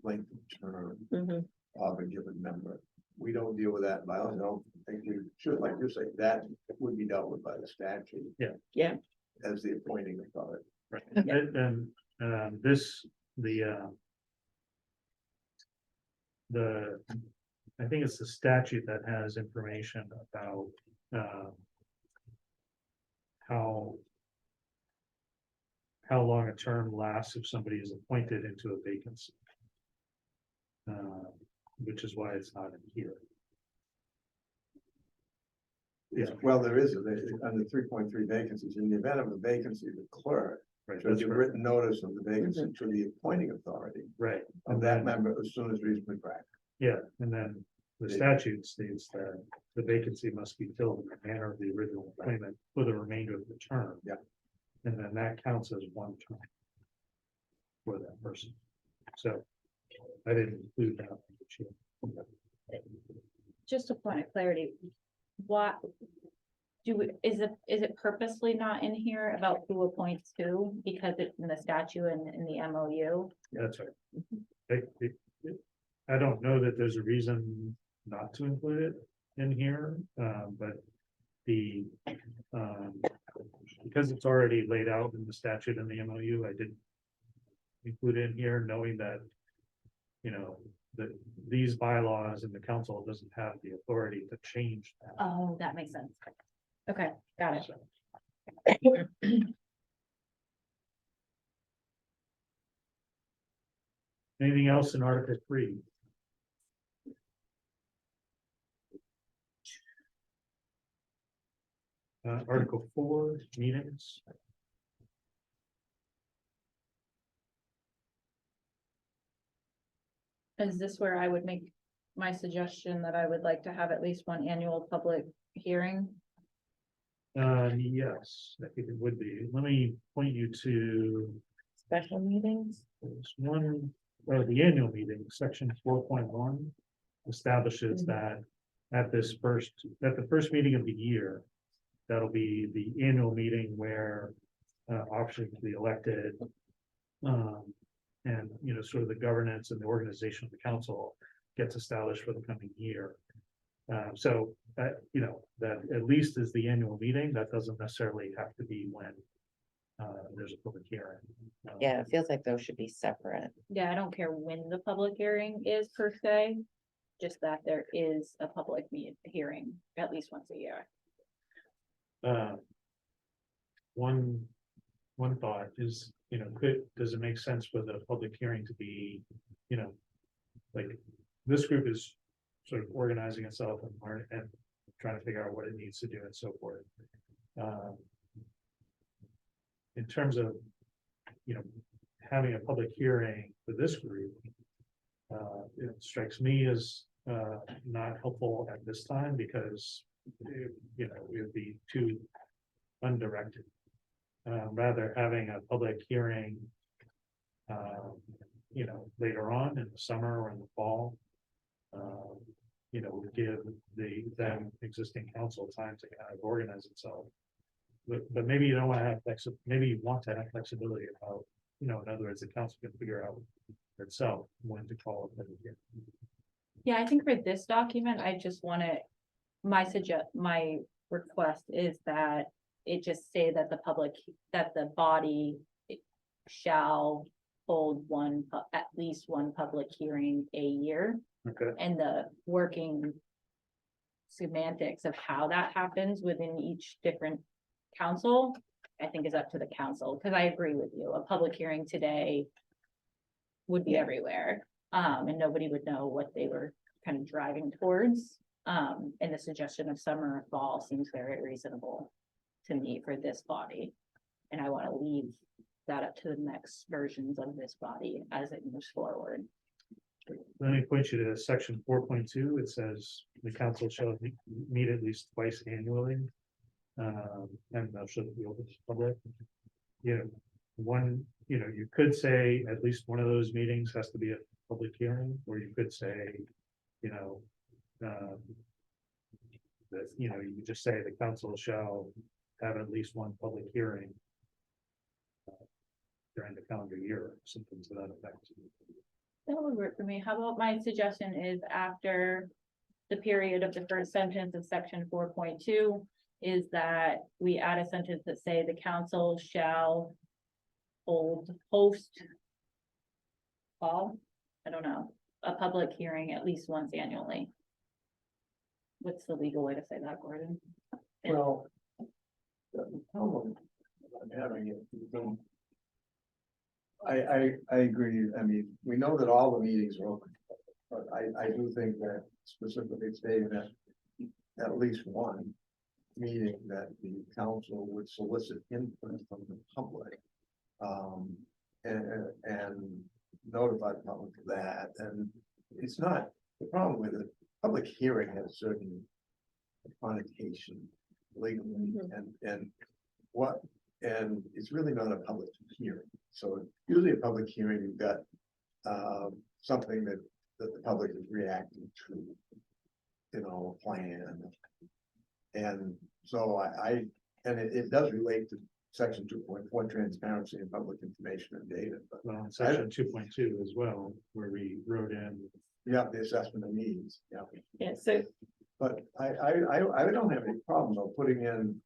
S3: Length of term
S1: Mhm.
S3: of a given member. We don't deal with that by, I don't think you should, like you say, that would be dealt with by the statute.
S1: Yeah.
S3: As the appointing authority.
S2: Right, and this, I think it's the statute that has information about, how long a term lasts if somebody is appointed into a vacancy. Which is why it's not in here. Yeah.
S3: Well, there is, under 3.3 vacancies, in the event of a vacancy, the clerk
S2: Right,
S3: should
S2: that's
S3: give
S2: right,
S3: written notice of the vacancy to the appointing authority
S2: right,
S3: of
S2: and
S3: that
S2: then,
S3: member as soon as reasonably practical.
S2: yeah, and then the statute states that the vacancy must be filled in the manner of the original appointment for the remainder of the term.
S3: Yeah.
S2: And then that counts as one term for that person. So I didn't include that.
S5: Just a point of clarity, what is it purposely not in here about who appoints who, because it's in the statute and in the MOU?
S2: That's right. I don't know that there's a reason not to include it in here, but because it's already laid out in the statute and the MOU, I didn't include it in here, knowing that, that these bylaws and the council doesn't have the authority to change that.
S5: Oh, that makes sense. Okay, got it.
S2: So, anything else in Article 3? Article 4, meetings.
S5: Is this where I would make my suggestion that I would like to have at least one annual public hearing?
S2: Yes, I think it would be. Let me point you to
S4: Special meetings?
S2: there's one, the annual meeting, section 4.1 establishes that at the first meeting of the year, that'll be the annual meeting where officers will be elected. And, you know, sort of the governance and the organization of the council gets established for the coming year. So that, you know, that at least is the annual meeting. That doesn't necessarily have to be when there's a public hearing.
S4: Yeah, it feels like those should be separate.
S5: Yeah, I don't care when the public hearing is per se, just that there is a public hearing at least once a year.
S2: One thought is, you know, does it make sense for the public hearing to be, you know, like this group is sort of organizing itself and trying to figure out what it needs to do and so forth. In terms of, you know, having a public hearing for this group, it strikes me as not helpful at this time because, you know, it would be too undirected. Rather having a public hearing, you know, later on in the summer or in the fall, you know, would give the then existing council time to kind of organize itself. But maybe you don't want to have maybe you want to have flexibility about, you know, in other words, the council can figure out itself when to call it.
S5: Yeah, I think for this document, I just want to, my request is that it just say that that the body shall hold at least one public hearing a year.
S2: Okay.
S5: And the working semantics of how that happens within each different council, I think is up to the council, because I agree with you, a public hearing today would be everywhere, and nobody would know what they were kind of driving towards. And the suggestion of summer and fall seems very reasonable to me for this body. And I want to leave that up to the next versions of this body as it moves forward.
S2: Let me point you to section 4.2. It says the council shall meet at least twice annually. And they'll show the open to the public. You know, you could say at least one of those meetings has to be a public hearing, or you could say, you know, that, you know, you could just say the council shall have at least one public hearing during the calendar year, or something to that effect.
S5: That would work for me. How about my suggestion is after the period of the first sentence of section 4.2 is that we add a sentence that say the council shall host I don't know, a public hearing at least once annually. What's the legal way to say that, Gordon?
S3: Well, the problem I'm having it, I agree. I mean, we know that all the meetings are open, but I do think that specifically stating that at least one meeting that the council would solicit input from the public, and notify the public of that. And it's not the problem with it. Public hearing has certain connotation legally, and it's really not a public hearing. So usually a public hearing, you've got something that the public is reacting to, you know, a plan. And so it does relate to section 2.1, transparency and public information and data. But
S2: Well, in section 2.2 as well, where we wrote in.
S3: yeah, the assessment of needs. Yeah.
S1: Yeah, so
S3: But I don't have any problem though putting in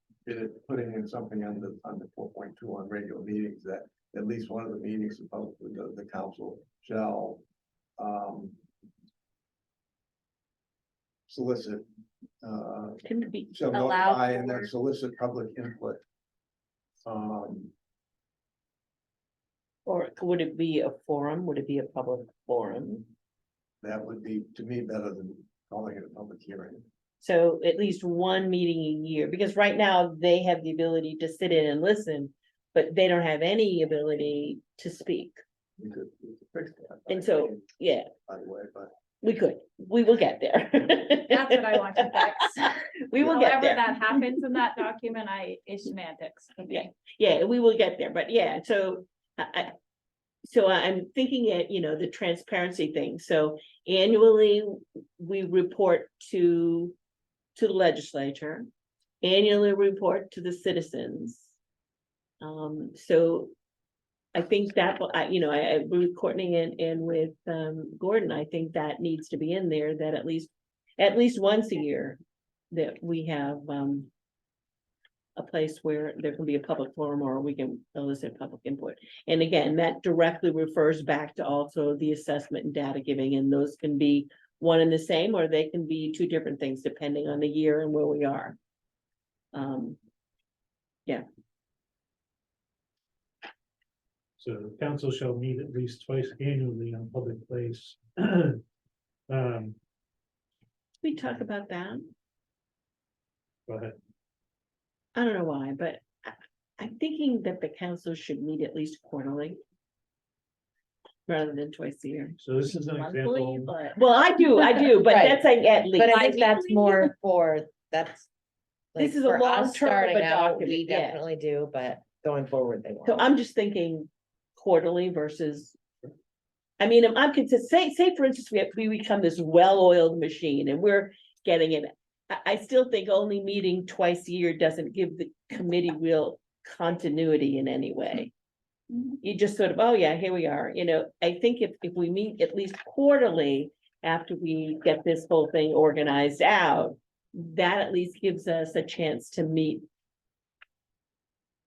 S3: something under 4.2 on regular meetings that at least one of the meetings the council shall solicit
S1: can it be
S3: shall
S5: Allow
S3: notify and then
S5: for-
S3: solicit public input.
S1: or would it be a forum? Would it be a public forum?
S3: That would be to me better than calling it a public hearing.
S1: So at least one meeting a year, because right now they have the ability to sit in and listen, but they don't have any ability to speak.
S3: We could fix that.
S1: And so, yeah,
S3: By the way, but.
S1: we will get there.
S5: That's what I want to fix.
S1: We will get
S5: However
S1: there.
S5: that happens in that document, is semantics.
S1: Yeah. Yeah, we will get there, but yeah, so I'm thinking at, the transparency thing, so annually, we report to the legislature. Annually report to the citizens. So I think that, I with Courtney and with Gordon, I think that needs to be in there, that at least once a year. That we have a place where there can be a public forum or we can elicit public input. And again, that directly refers back to also the assessment and data giving, and those can be one and the same, or they can be two different things depending on the year and where we are. Yeah.
S2: So the council shall meet at least twice annually on public place.
S1: We talk about that.
S2: Go ahead.
S1: I don't know why, but I'm thinking that the council should meet at least quarterly. Rather than twice a year.
S2: So this is an
S5: Monthly,
S2: example.
S5: but
S1: Well, I do, but
S4: Right.
S1: that's like at least.
S4: But I think that's
S5: Bi-weekly?
S4: more for, that's.
S1: This
S4: like,
S1: is a
S4: for us
S1: long term of
S4: starting
S1: a
S4: out,
S1: document,
S4: we
S1: yeah.
S4: definitely do, but going forward, they
S1: So
S4: won't.
S1: I'm just thinking quarterly versus. I mean, I'm consistent, say for instance, we become this well-oiled machine and we're getting it. I still think only meeting twice a year doesn't give the committee real continuity in any way. You just sort of, oh yeah, here we are, I think if we meet at least quarterly after we get this whole thing organized out, that at least gives us a chance to meet.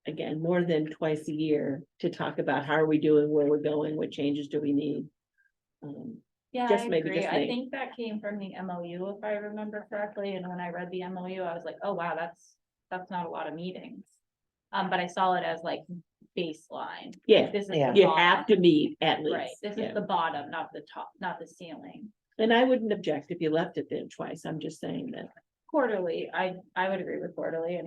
S1: Again, more than twice a year to talk about how are we doing, where we're going, what changes do we need?
S5: yeah,
S1: Just
S5: I
S1: maybe
S5: agree.
S1: just
S5: I
S1: me.
S5: think that came from the MOU, if I remember correctly. And when I read the MOU, I was like, oh, wow, that's not a lot of meetings. But I saw it as like baseline.
S1: Yeah,
S5: This is
S4: Yeah.
S5: the
S1: you have to
S5: bottom.
S1: meet at least.
S5: Right, this
S1: yeah.
S5: is the bottom, not the top, not the ceiling.
S1: And I wouldn't object if you left it there twice, I'm just saying that.
S5: Quarterly, I would agree with quarterly, and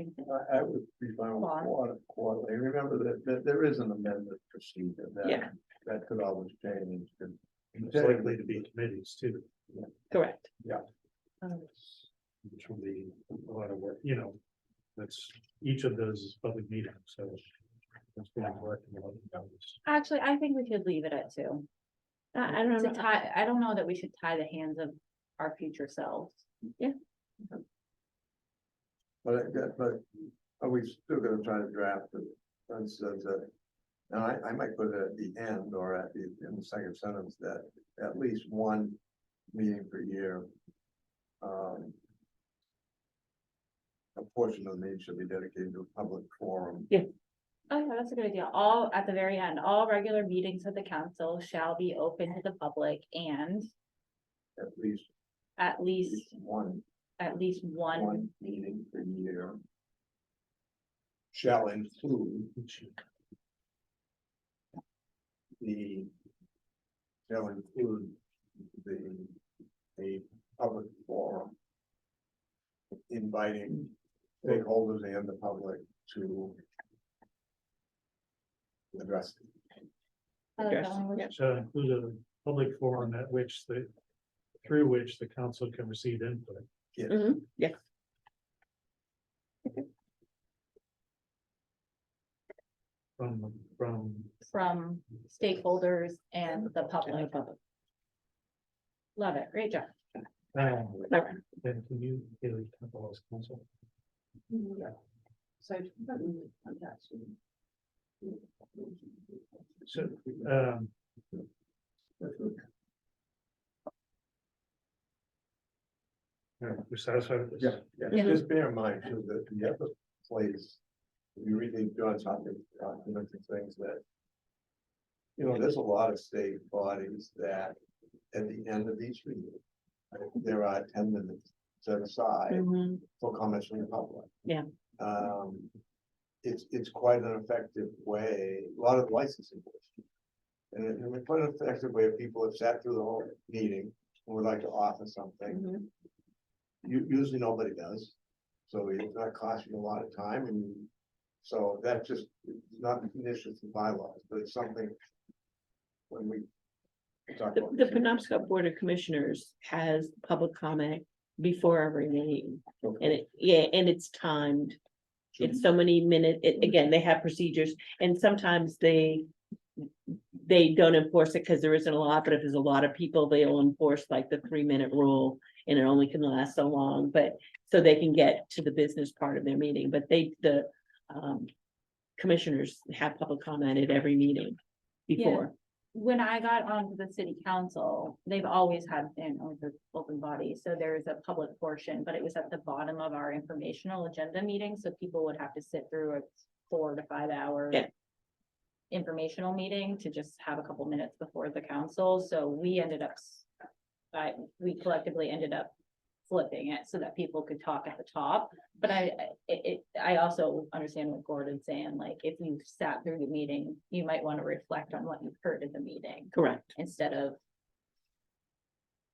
S3: I would be fine with quarterly. Remember that there is an amendment procedure
S1: Yeah.
S3: that could always change. and-
S2: It's likely to be committees too,
S1: Correct.
S2: which will be a lot of work, that's, each of those is public meetings, so. That's gonna work in a lot of hours.
S5: actually, I think we should leave it at 2.
S1: I don't
S5: To
S1: know.
S5: tie, I don't know that we should tie the hands of our future selves.
S3: But are we still gonna try to draft it? That says that, now I might put it at the end or in the second sentence that at least one meeting per year. A portion of the meeting should be dedicated to a public forum.
S5: Oh, yeah, that's a good idea. All, at the very end, all regular meetings of the council shall be open to the public and
S3: At least
S5: at least
S3: one
S5: one.
S3: meeting per year. Shall include the. Shall include a public forum. Inviting stakeholders and the public to. Address.
S5: I like that
S1: Yes.
S5: language.
S2: Shall include a public forum through which the council can receive input.
S1: Mhm, yeah.
S2: From
S5: Stakeholders and the public. Love it. Great job.
S2: Then can you, Haley, couple as council?
S6: So.
S2: So, you're satisfied with this?
S1: Yeah.
S3: Just bear in mind too, that the other place, you read these John's Hopkins documents and things that. There's a lot of state bodies that at the end of each meeting, there are 10 minutes set aside
S1: Mhm.
S3: for comments from the public.
S1: Yeah.
S3: It's quite an effective way, a lot of licensing. And it's quite an effective way of people have sat through the whole meeting and would like to offer something.
S1: Mhm.
S3: Usually nobody does. So it's not costing a lot of time and so that's just not an issue for bylaws, but it's something when we talk about.
S1: The Penobscot Board of Commissioners has public comment before every meeting. And and it's timed. It's so many minutes, again, they have procedures and sometimes they don't enforce it because there isn't a lot, but if there's a lot of people, they'll enforce like the 3-minute rule and it only can last so long, but so they can get to the business part of their meeting, but the commissioners have public comment at every meeting before.
S5: When I got onto the city council, they've always had an open body, so there's a public portion, but it was at the bottom of our informational agenda meeting, so people would have to sit through a 4 to 5 hour.
S1: Yeah.
S5: Informational meeting to just have a couple minutes before the council, so we ended up. We collectively ended up flipping it so that people could talk at the top, but I also understand what Gordon's saying, like, if you sat through the meeting, you might want to reflect on what you've heard in the meeting
S1: Correct.
S5: instead of.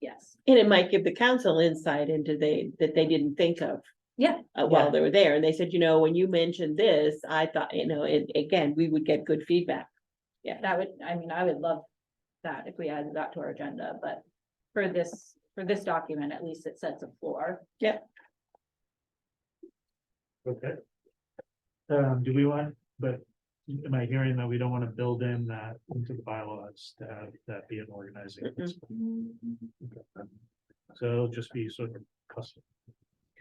S5: Yes,
S1: And it might give the council insight into that they didn't think of.
S5: Yeah.
S1: While they were there, and they said, when you mentioned this, I thought, again, we would get good feedback.
S5: that would, I would love that if we added that to our agenda, but for this document, at least it sets a floor.
S2: Okay. Do we want, but am I hearing that we don't want to build in that into the bylaws to have that be an organizing? principle? Okay. So it'll just be sort of custom.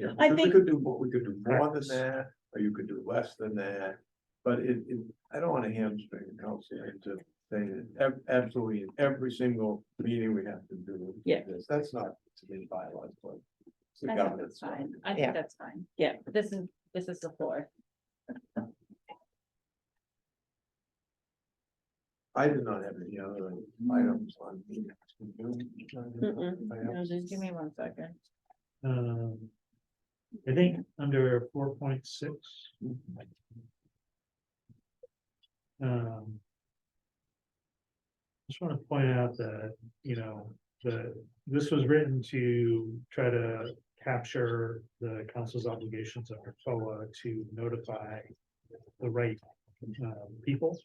S3: Yeah,
S1: I
S3: we
S1: think-
S3: could do more than
S2: Practice.
S3: that, or you could do less than that. But I don't want to hamstring the council into saying that absolutely in every single meeting we have to do.
S1: Yeah.
S3: this. That's not to me bylaws, but it's the
S5: I think
S3: governance.
S5: that's fine. I
S4: Yeah.
S5: think that's fine.
S1: Yeah.
S5: This is the floor.
S3: I did not have any other items on. meetings.
S5: Just give me 1 second.
S2: I think under 4.6. Just want to point out that, this was written to try to capture the council's obligations under FOA to notify the right people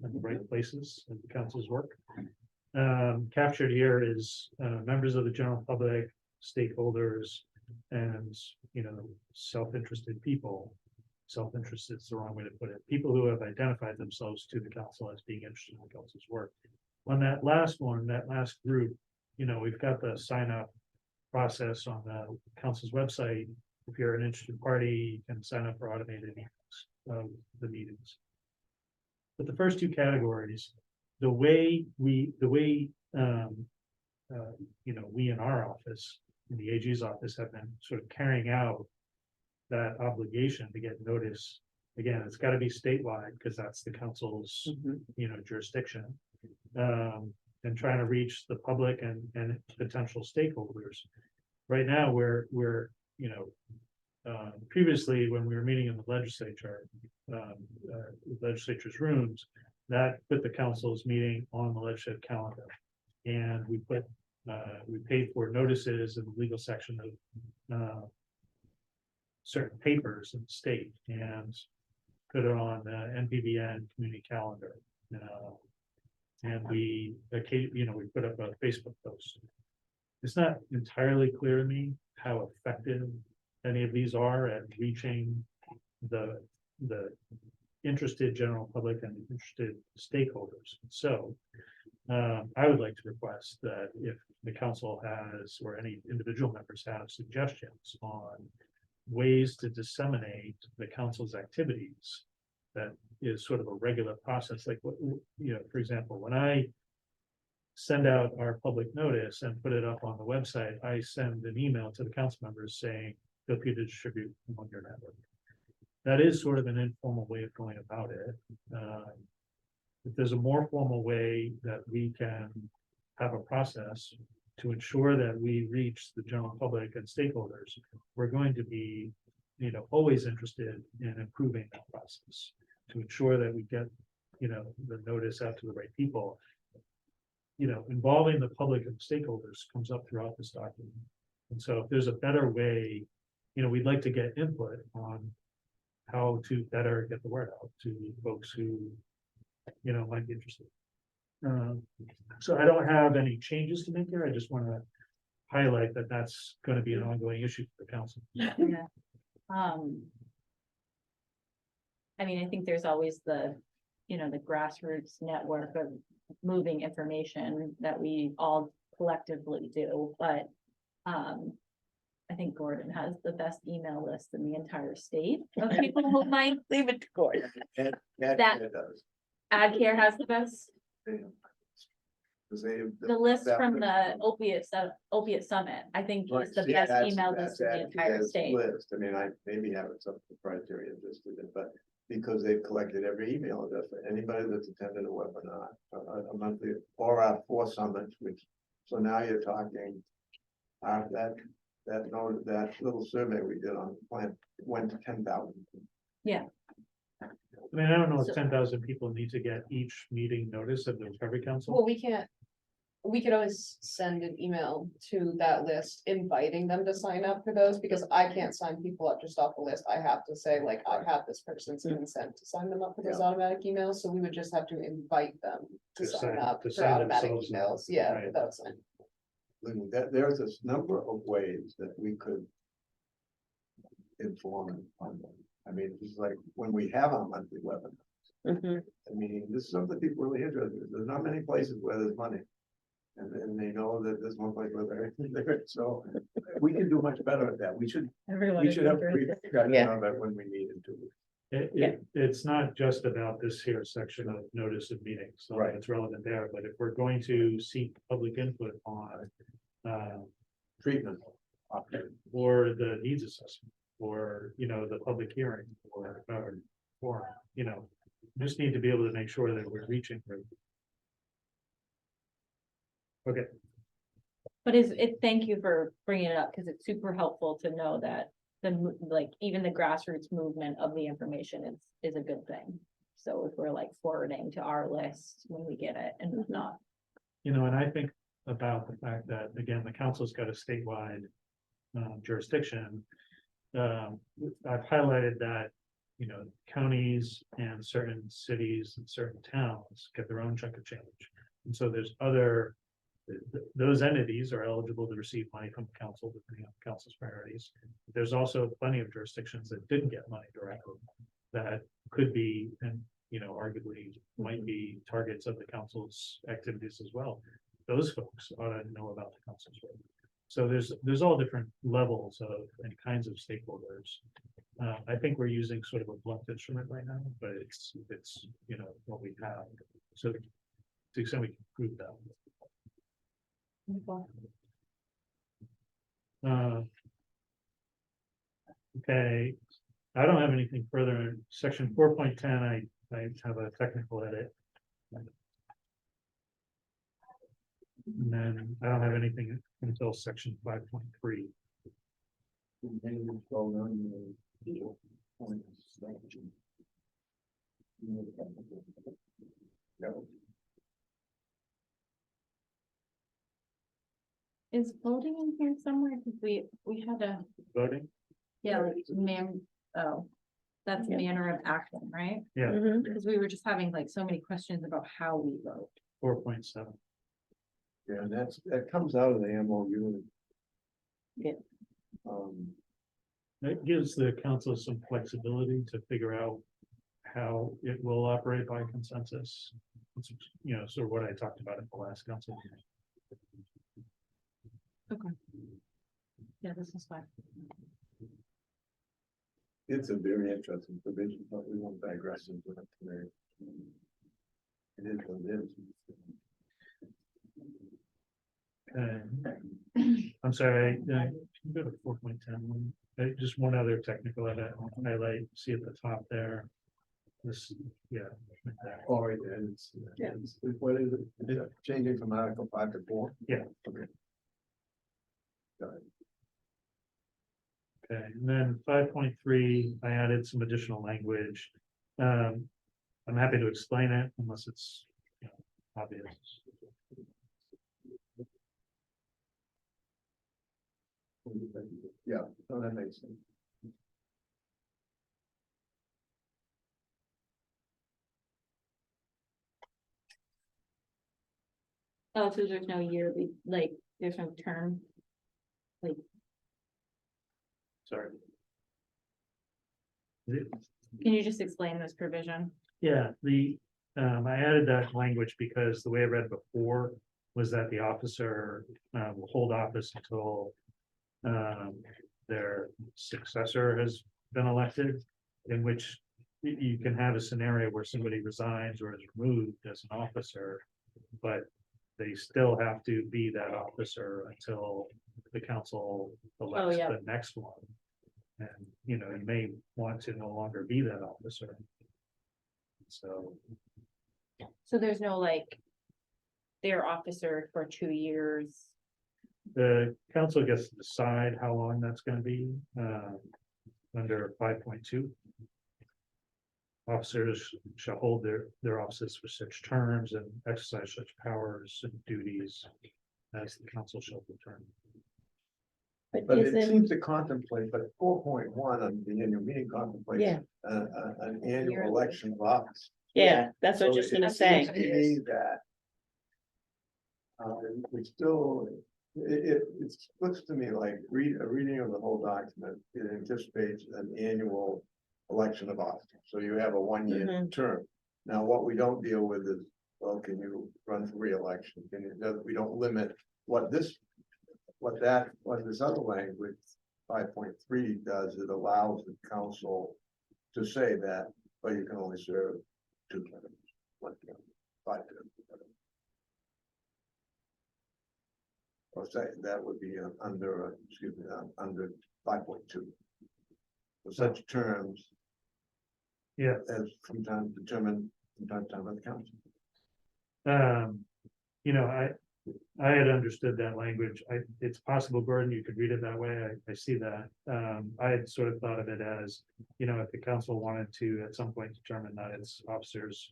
S2: and the right places in the council's work. Captured here is members of the general public, stakeholders, and self-interested people. Self-interested is the wrong way to put it. People who have identified themselves to the council as being interested in the council's work. On that last one, that last group, we've got the sign up process on the council's website. If you're an interested party, you can sign up for automated emails of the meetings. But the first two categories, the way we in our office, in the AG's office, have been sort of carrying out that obligation to get notice. Again, it's got to be statewide because that's the council's jurisdiction, and trying to reach the public and potential stakeholders. Right now, we're previously when we were meeting in the legislature's rooms, that put the council's meeting on the legislative calendar, and we paid for notices in the legal section of certain papers in the state and put it on the NPVN community calendar. And we put up a Facebook post. It's not entirely clear to me how effective any of these are at reaching the interested general public and interested stakeholders. So I would like to request that if the council has, or any individual members have suggestions on ways to disseminate the council's activities, that is sort of a regular process, like what, for example, when I send out our public notice and put it up on the website, I send an email to the council members saying, feel free to distribute on your network. That is sort of an informal way of going about it. If there's a more formal way that we can have a process to ensure that we reach the general public and stakeholders, we're going to be, always interested in improving that process to ensure that we get, the notice out to the right people. Involving the public and stakeholders comes up throughout this document. And so if there's a better way, we'd like to get input on how to better get the word out to folks who, might be interested. So I don't have any changes to make here. I just want to highlight that that's going to be an ongoing issue for the council.
S5: Yeah. I mean, I think there's always the grassroots network of moving information that we all collectively do, but I think Gordon has the best email list in the entire state of people who might
S4: Leave it to Gordon.
S5: That-
S3: It does.
S5: Ad Care has the best,
S3: Yeah. 'Cause they-
S5: the list
S3: that-
S5: from the opiate summit, I think
S3: Right,
S5: is the
S3: see,
S5: best
S3: that's-
S5: email
S3: that's
S5: list in the
S3: Ad
S5: entire
S3: Care's
S5: state.
S3: List, I mean, I maybe have some proprietary interest in it, but because they've collected every email address for anybody that's attended a webinar, a monthly, or our 4 summits, which, so now you're talking. That little survey we did on the plant went to 10,000.
S2: I mean, I don't know if
S5: So-
S2: 10,000 people need to get each meeting notice of the recovery council.
S6: Well, we could always send an email to that list inviting them to sign up for those, because I can't sign people up just off the list. I have to say, like, I have this person's consent to sign them up for those
S3: Yeah.
S6: automatic emails, so we would just have to invite them to
S2: To
S6: sign
S2: sign-
S6: up
S2: to
S6: for
S2: sign
S6: automatic
S2: themselves up,
S6: emails, yeah,
S2: right.
S6: without signing.
S3: There's this number of ways that we could. Inform on them. I mean, it's like when we have our monthly webinar.
S1: Mhm.
S3: I mean, this is something people really interested in. There's not many places where there's money. And they know that there's one place where there isn't, so we can do much better at that. We should
S5: Everyone
S3: We
S5: is
S3: should have
S5: interested.
S3: discussion
S4: Yeah.
S3: on that when we needed to.
S2: It's not just about this here section of notice of meetings, so
S3: Right.
S2: it's relevant there, but if we're going to seek public input on.
S3: Treatment. option.
S2: Or the needs assessment, or, the public hearing, or, just need to be able to make sure that we're reaching. Okay,
S5: But thank you for bringing it up, because it's super helpful to know that even the grassroots movement of the information is a good thing. So if we're like forwarding to our list when we get it and whatnot.
S2: and I think about the fact that, again, the council's got a statewide jurisdiction. I've highlighted that, counties and certain cities and certain towns get their own chunk of change. And so there's those entities are eligible to receive money from the council, depending on the council's priorities. There's also plenty of jurisdictions that didn't get money directly that could be, and, arguably might be targets of the council's activities as well. Those folks ought to know about the council's work. So there's all different levels of and kinds of stakeholders. I think we're using sort of a blunt instrument right now, but it's what we have. So to the extent we can prove that. Okay, I don't have anything further in section 4.10. I have a technical edit. And then I don't have anything until section 5.3.
S5: Is voting in here somewhere? Because we had a,
S2: Voting,
S5: like that's
S1: Yeah.
S5: manner of action, right?
S2: yeah,
S1: Mhm.
S5: Because we were just having like so many questions about how we vote.
S2: 4.7.
S3: Yeah, and that comes out of the MOU.
S1: Yeah.
S2: That gives the council some flexibility to figure out how it will operate by consensus. It's, sort of what I talked about at the last council meeting.
S5: Yeah, this is fine.
S3: It's a very interesting provision, but we won't digress into it today. It is what it is.
S2: I'm sorry, can you go to 4.10? Just one other technical edit, I'll highlight, see at the top there. This, yeah. right there.
S3: Oh, right, and what is it? Is it changing from Article 5 to 4?
S2: Yeah.
S3: Okay. Got it.
S2: Okay, and then 5.3, I added some additional language. I'm happy to explain it unless it's obvious.
S3: Yeah, no, that makes sense.
S5: Oh, so there's no yearly, like, there's no term.
S2: Sorry. Is it-
S5: Can you just explain this provision?
S2: Yeah, I added that language because the way I read before was that the officer, will hold office until. Their successor has been elected, in which you can have a scenario where somebody resigns or is removed as an officer. But they still have to be that officer until the council elects
S5: yeah.
S2: the next one. And, you may want to no longer be that officer. So,
S5: So there's no like. Their officer for 2 years.
S2: the council gets to decide how long that's gonna be, under 5.2. Officers shall hold their offices for such terms and exercise such powers and duties as the council shall determine.
S3: But it
S1: isn't,
S3: seems to contemplate, but 4.1 on the annual meeting contemplates.
S1: Yeah.
S3: An annual
S5: Yearly.
S3: election of office.
S1: yeah, that's what I was
S3: So
S1: just
S3: it
S1: gonna
S3: seems
S1: say.
S3: to me that. We still, it looks to me like a reading of the whole document, it anticipates an annual election of office. So you have a 1-year
S1: Mhm.
S3: term. Now, what we don't deal with is, well, can you run for reelection? We don't limit what this other language, 5.3 does, it allows the council to say that, but you can only serve 2 terms, 1 term, 5 terms. Or say that would be under 5.2. For such terms.
S2: Yeah.
S3: As sometimes determined from time to time by the council.
S2: I had understood that language. It's possible, Gordon, you could read it that way. I see that. I had sort of thought of it as, if the council wanted to at some point determine that its officers.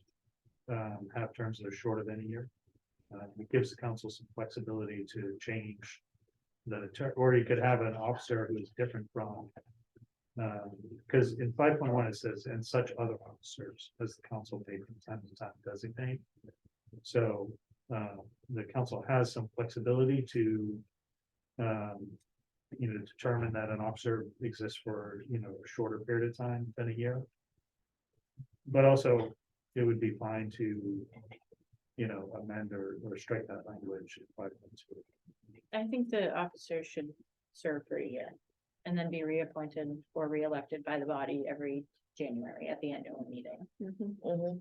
S2: Have terms that are shorter than a year. It gives the council some flexibility to change. Or you could have an officer who is different from. Because in 5.1 it says, and such other officers as the council may from time to time designate. So the council has some flexibility to determine that an officer exists for, a shorter period of time than a year. But also, it would be fine to, amend or strike that language.
S5: I think the officer should serve for a year. And then be reappointed or reelected by the body every January at the annual meeting.
S1: Mhm.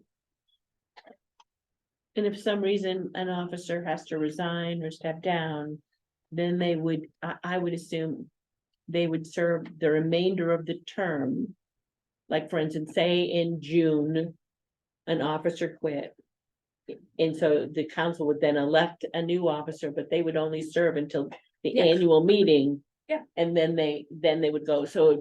S1: And if some reason an officer has to resign or step down, then I would assume they would serve the remainder of the term. Like, for instance, say in June, an officer quit. And so the council would then elect a new officer, but they would only serve until the
S5: Yeah.
S1: annual meeting.
S5: Yeah.
S1: And then they would go, so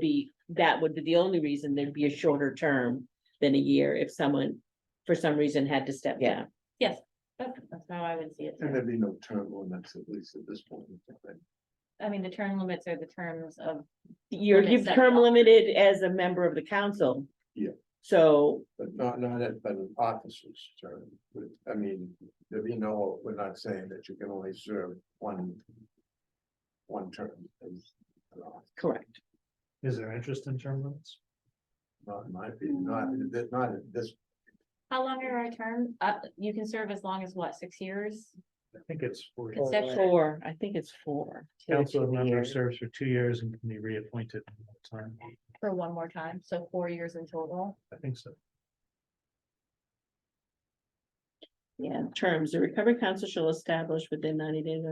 S1: that would be the only reason there'd be a shorter term than a year if someone, for some reason, had to step
S4: Yeah.
S1: down.
S5: Yes, that's how I would see it.
S3: And there'd be no term limits, at least at this point.
S5: I mean, the term limits are the terms of,
S1: You're
S5: Limits that
S1: term
S5: we offer.
S1: limited as a member of the council.
S3: Yeah.
S1: So,
S3: But not but an officer's term. I mean, we're not saying that you can only serve one term. As an officer.
S1: correct.
S2: Is there interest in term limits?
S3: Not in my opinion, not at this.
S5: how long are our terms? You can serve as long as what, 6 years?
S2: I think it's for
S4: Four.
S1: Four, I think it's 4.
S2: council
S4: 2
S2: member
S4: years.
S2: serves for 2 years and can be reappointed one time.
S5: For one more time, so 4 years in total.
S2: I think so.
S1: Yeah, terms, the recovery council shall establish within 90 days.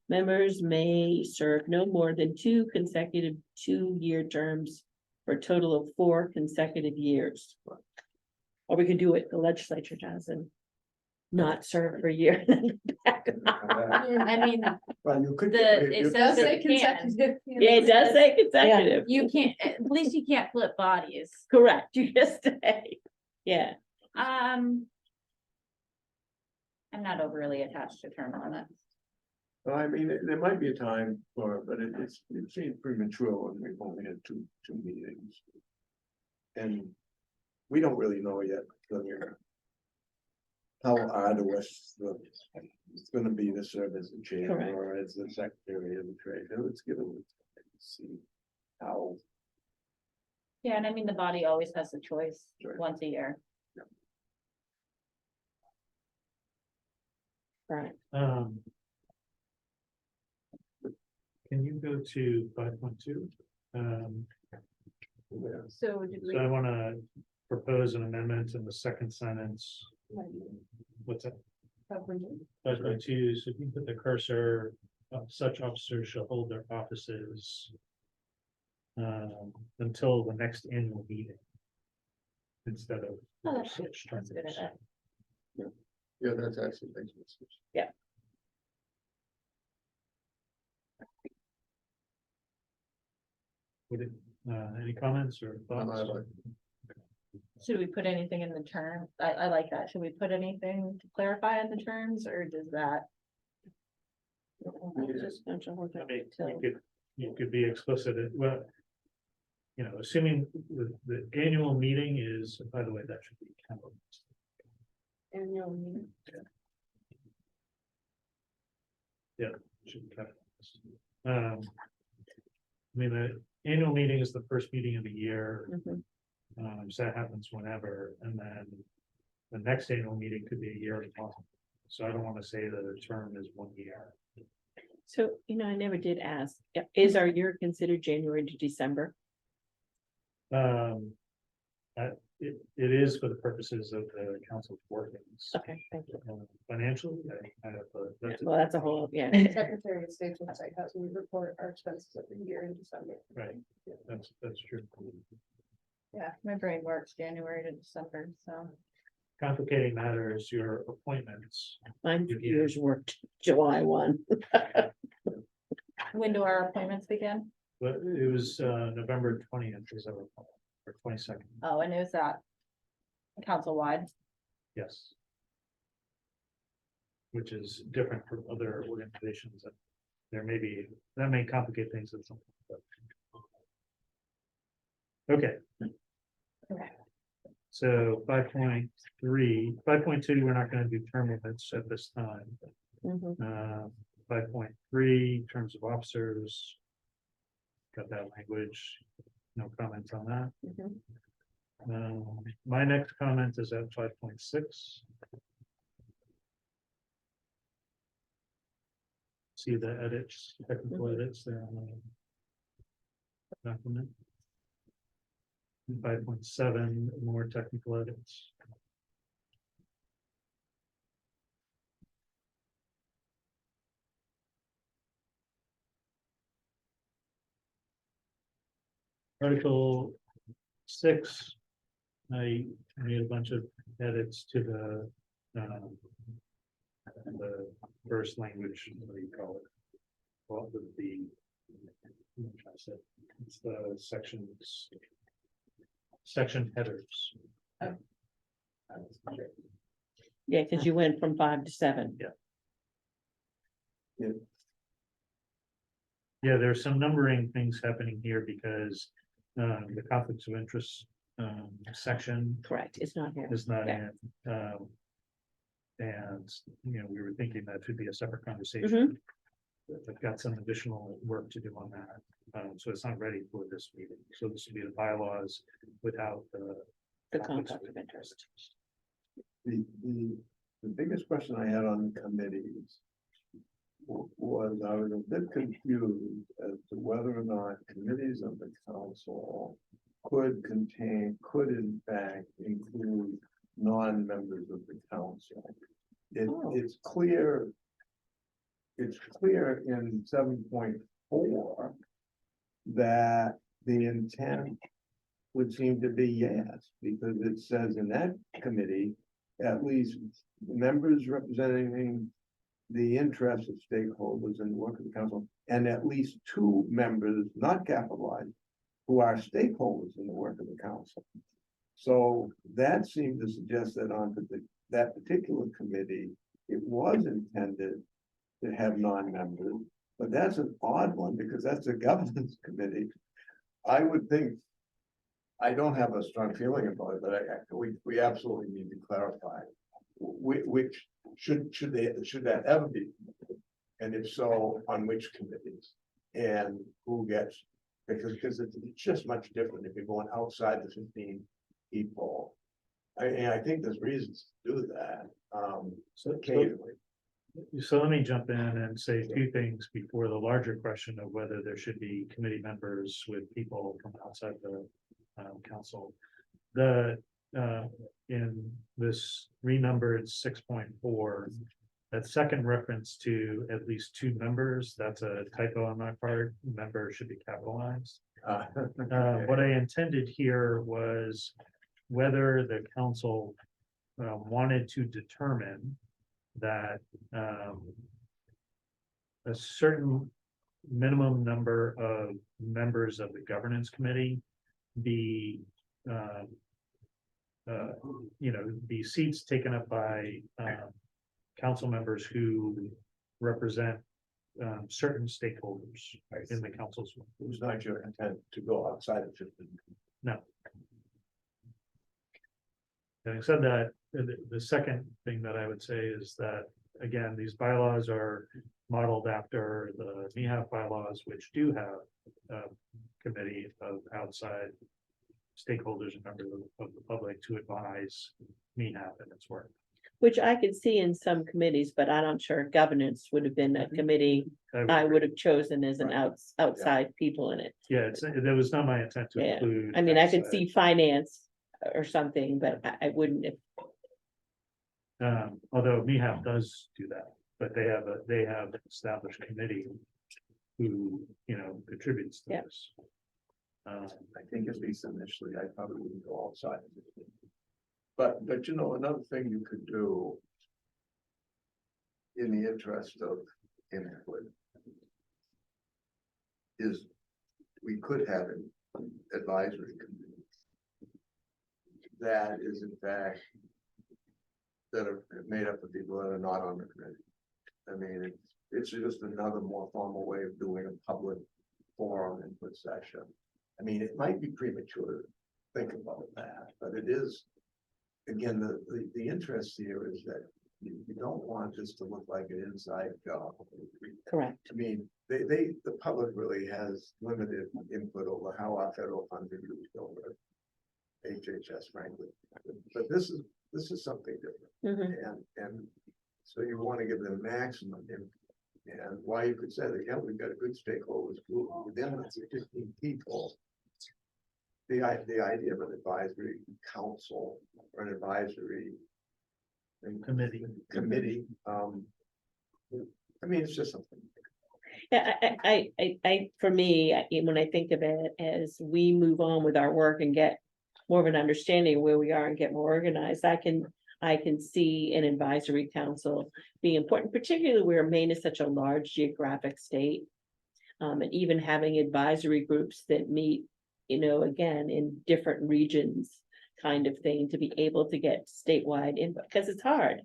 S1: Members may serve no more than 2 consecutive 2-year terms for a total of 4 consecutive years. Or we could do it, the legislature does, and not serve for a year.
S5: I mean,
S3: Well, you could.
S5: it
S6: It
S5: says
S6: does
S5: that
S6: say
S5: it can.
S6: consecutive.
S1: Yeah, it does say consecutive,
S5: You can't, at least you can't flip bodies.
S1: correct, you just say, yeah.
S5: I'm not overly attached to term limits.
S3: Well, I mean, there might be a time for, it, but it seems premature when we've only had two meetings. And we don't really know yet how arduous it's gonna be to serve as the chair
S1: Correct.
S3: or as the secretary of the treasurer. Let's give it a time and see how.
S5: Yeah, and I mean, the body always has the choice
S3: Right.
S5: once a year.
S1: Right.
S2: Can you go to 5.2?
S5: So did
S2: So I want to propose an amendment in the second sentence. What's that? 5.2, so if you put the cursor, such officers shall hold their offices until the next annual meeting. Instead of.
S5: Oh, that's
S2: such
S5: That's a good
S2: terms.
S5: idea.
S3: Yeah, that's actually makes sense.
S2: Any comments or thoughts?
S5: Should we put anything in the term? I like that. Should we put anything to clarify in the terms, or does that?
S1: Just mention what
S2: I
S1: they're-
S2: mean, you could be explicit, well. Assuming the annual meeting is, by the way, that should be kind of.
S6: Annual meeting.
S2: Should be capitalized. I mean, the annual meeting is the first meeting of the year,
S1: Mhm.
S2: so that happens whenever, and then. The next annual meeting could be a year and a half, so I don't want to say that the term is 1 year.
S1: So, I never did ask, is our year considered January to December?
S2: It is for the purposes of the council's workings.
S1: Okay, thank you.
S2: Financially, I have,
S1: Yeah, well, that's a whole, yeah.
S6: Secretary of State's website has we report our expenses every year in December.
S2: right, that's true.
S5: Yeah, my brain works January to December, so.
S2: Complicating matters, your appointments.
S1: Mine years worked July 1.
S5: When do our appointments begin?
S2: But it was November 20th, is that or 22nd,
S5: Oh, and is that council-wide?
S2: yes. Which is different from other organizations that that may complicate things at some point. Okay.
S5: Okay.
S2: So 5.2, we're not going to do term limits at this time.
S1: Mhm.
S2: 5.3, terms of officers. Got that language, no comments on that.
S1: Mhm.
S2: My next comment is at 5.6. See the edits, technical edits there on the document. 5.7, more technical edits. Article 6, I made a bunch of edits to the first language, what do you call it? Well, I'm trying to say, it's the section headers.
S1: Yeah, because you went from 5 to 7.
S2: Yeah, there's some numbering things happening here because the conflicts of interest section
S1: Correct, it's not here.
S2: is not
S1: Yeah.
S2: in. And, we were thinking that should be a separate conversation. I've got some additional work to do on that. So it's not ready for this meeting. So this would be the bylaws without
S1: The conflict of interest.
S3: The biggest question I had on the committees was I was a bit confused as to whether or not committees of the council could in fact include non-members of the council. It's clear in 7.4 that the intent would seem to be yes, because it says in that committee, at least members representing the interests of stakeholders in the work of the council, and at least 2 members, not capitalized, who are stakeholders in the work of the council. So that seemed to suggest that on that particular committee, it was intended that have non-members, but that's an odd one because that's a governance committee. I would think, I don't have a strong feeling about it, but we absolutely need to clarify. Which should that ever be? And if so, on which committees? And who gets, because it's just much different if you're going outside the 15 people. And I think there's reasons to do that, occasionally.
S2: So let me jump in and say two things before the larger question of whether there should be committee members with people from outside the council. In this renumbered 6.4, that second reference to at least 2 members, that's a typo on my part. Member should be capitalized. What I intended here was whether the council wanted to determine that a certain minimum number of members of the governance committee be the seats taken up by council members who represent certain stakeholders in the council's.
S3: It was not your intent to go outside of 15.
S2: No. Having said that, the second thing that I would say is that, again, these bylaws are modeled after the MIHAF bylaws, which do have a committee of outside stakeholders and members of the public to advise MIHAF in its work.
S1: Which I could see in some committees, but I'm not sure governance would have been a committee I would have chosen as an outside people in it.
S2: Yeah, that was not my intent to
S1: Yeah.
S2: include.
S1: I mean, I could
S2: outside.
S1: see finance or something, but I wouldn't if.
S2: Although MIHAF does do that, but they have an established committee who, contributes to
S1: Yeah.
S2: this.
S3: I think at least initially, I probably wouldn't go outside of 15. But another thing you could do in the interest of input is we could have an advisory committee that is in fact that are made up of people that are not on the committee. I mean, it's just another more formal way of doing a public forum input session. I mean, it might be premature to think about that, but it is, again, the interest here is that you don't want this to look like an inside job.
S1: Correct.
S3: I mean, the public really has limited input over how our federal funds are used over HHS, frankly. But this is something different.
S1: Mhm.
S3: And so you want to give them maximum input. And why you could say that, yeah, we've got a good stakeholders group within the 15 people. The idea of an advisory council or an advisory committee, I mean, it's just something.
S1: Yeah, for me, when I think of it as we move on with our work and get more of an understanding of where we are and get more organized, I can see an advisory council being important, particularly where Maine is such a large geographic state. And even having advisory groups that meet, again, in different regions kind of thing, to be able to get statewide input, because it's hard.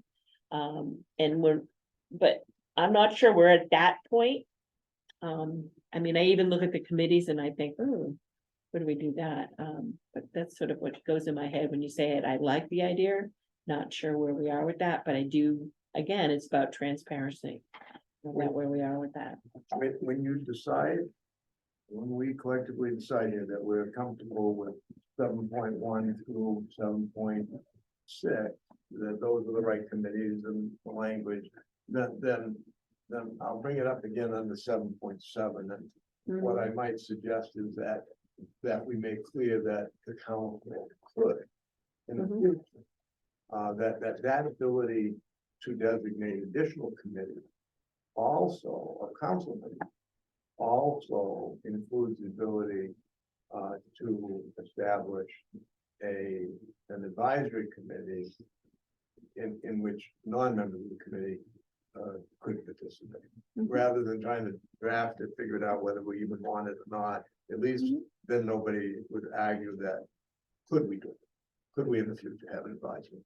S1: But I'm not sure we're at that point. I mean, I even look at the committees and I think, oh, where do we do that? But that's sort of what goes in my head when you say it. I like the idea, not sure where we are with that, but I do, again, it's about transparency. About where we are with that.
S3: When you decide, when we collectively decide here that we're comfortable with 7.1 through 7.6, that those are the right committees and the language, then I'll bring it up again under 7.7. And what I might suggest is that we make clear that the council could in the future, that ability to designate additional committees also, or council members, also includes the ability to establish an advisory committee in which non-members of the committee could participate, rather than trying to draft it, figure it out whether we even want it or not. At least then nobody would argue that could we do it? Could we in the future have an advisory?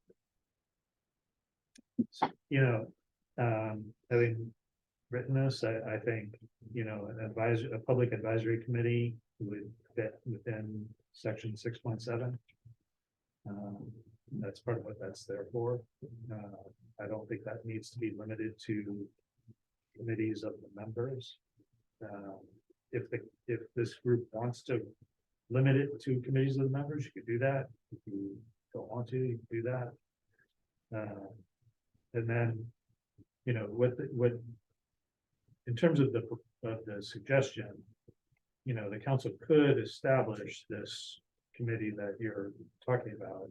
S2: written this, I think, a public advisory committee would fit within section 6.7. That's part of what that's there for. I don't think that needs to be limited to committees of the members. If this group wants to limit it to committees of the members, you could do that. If you don't want to, you can do that. And then, what in terms of the suggestion, the council could establish this committee that you're talking about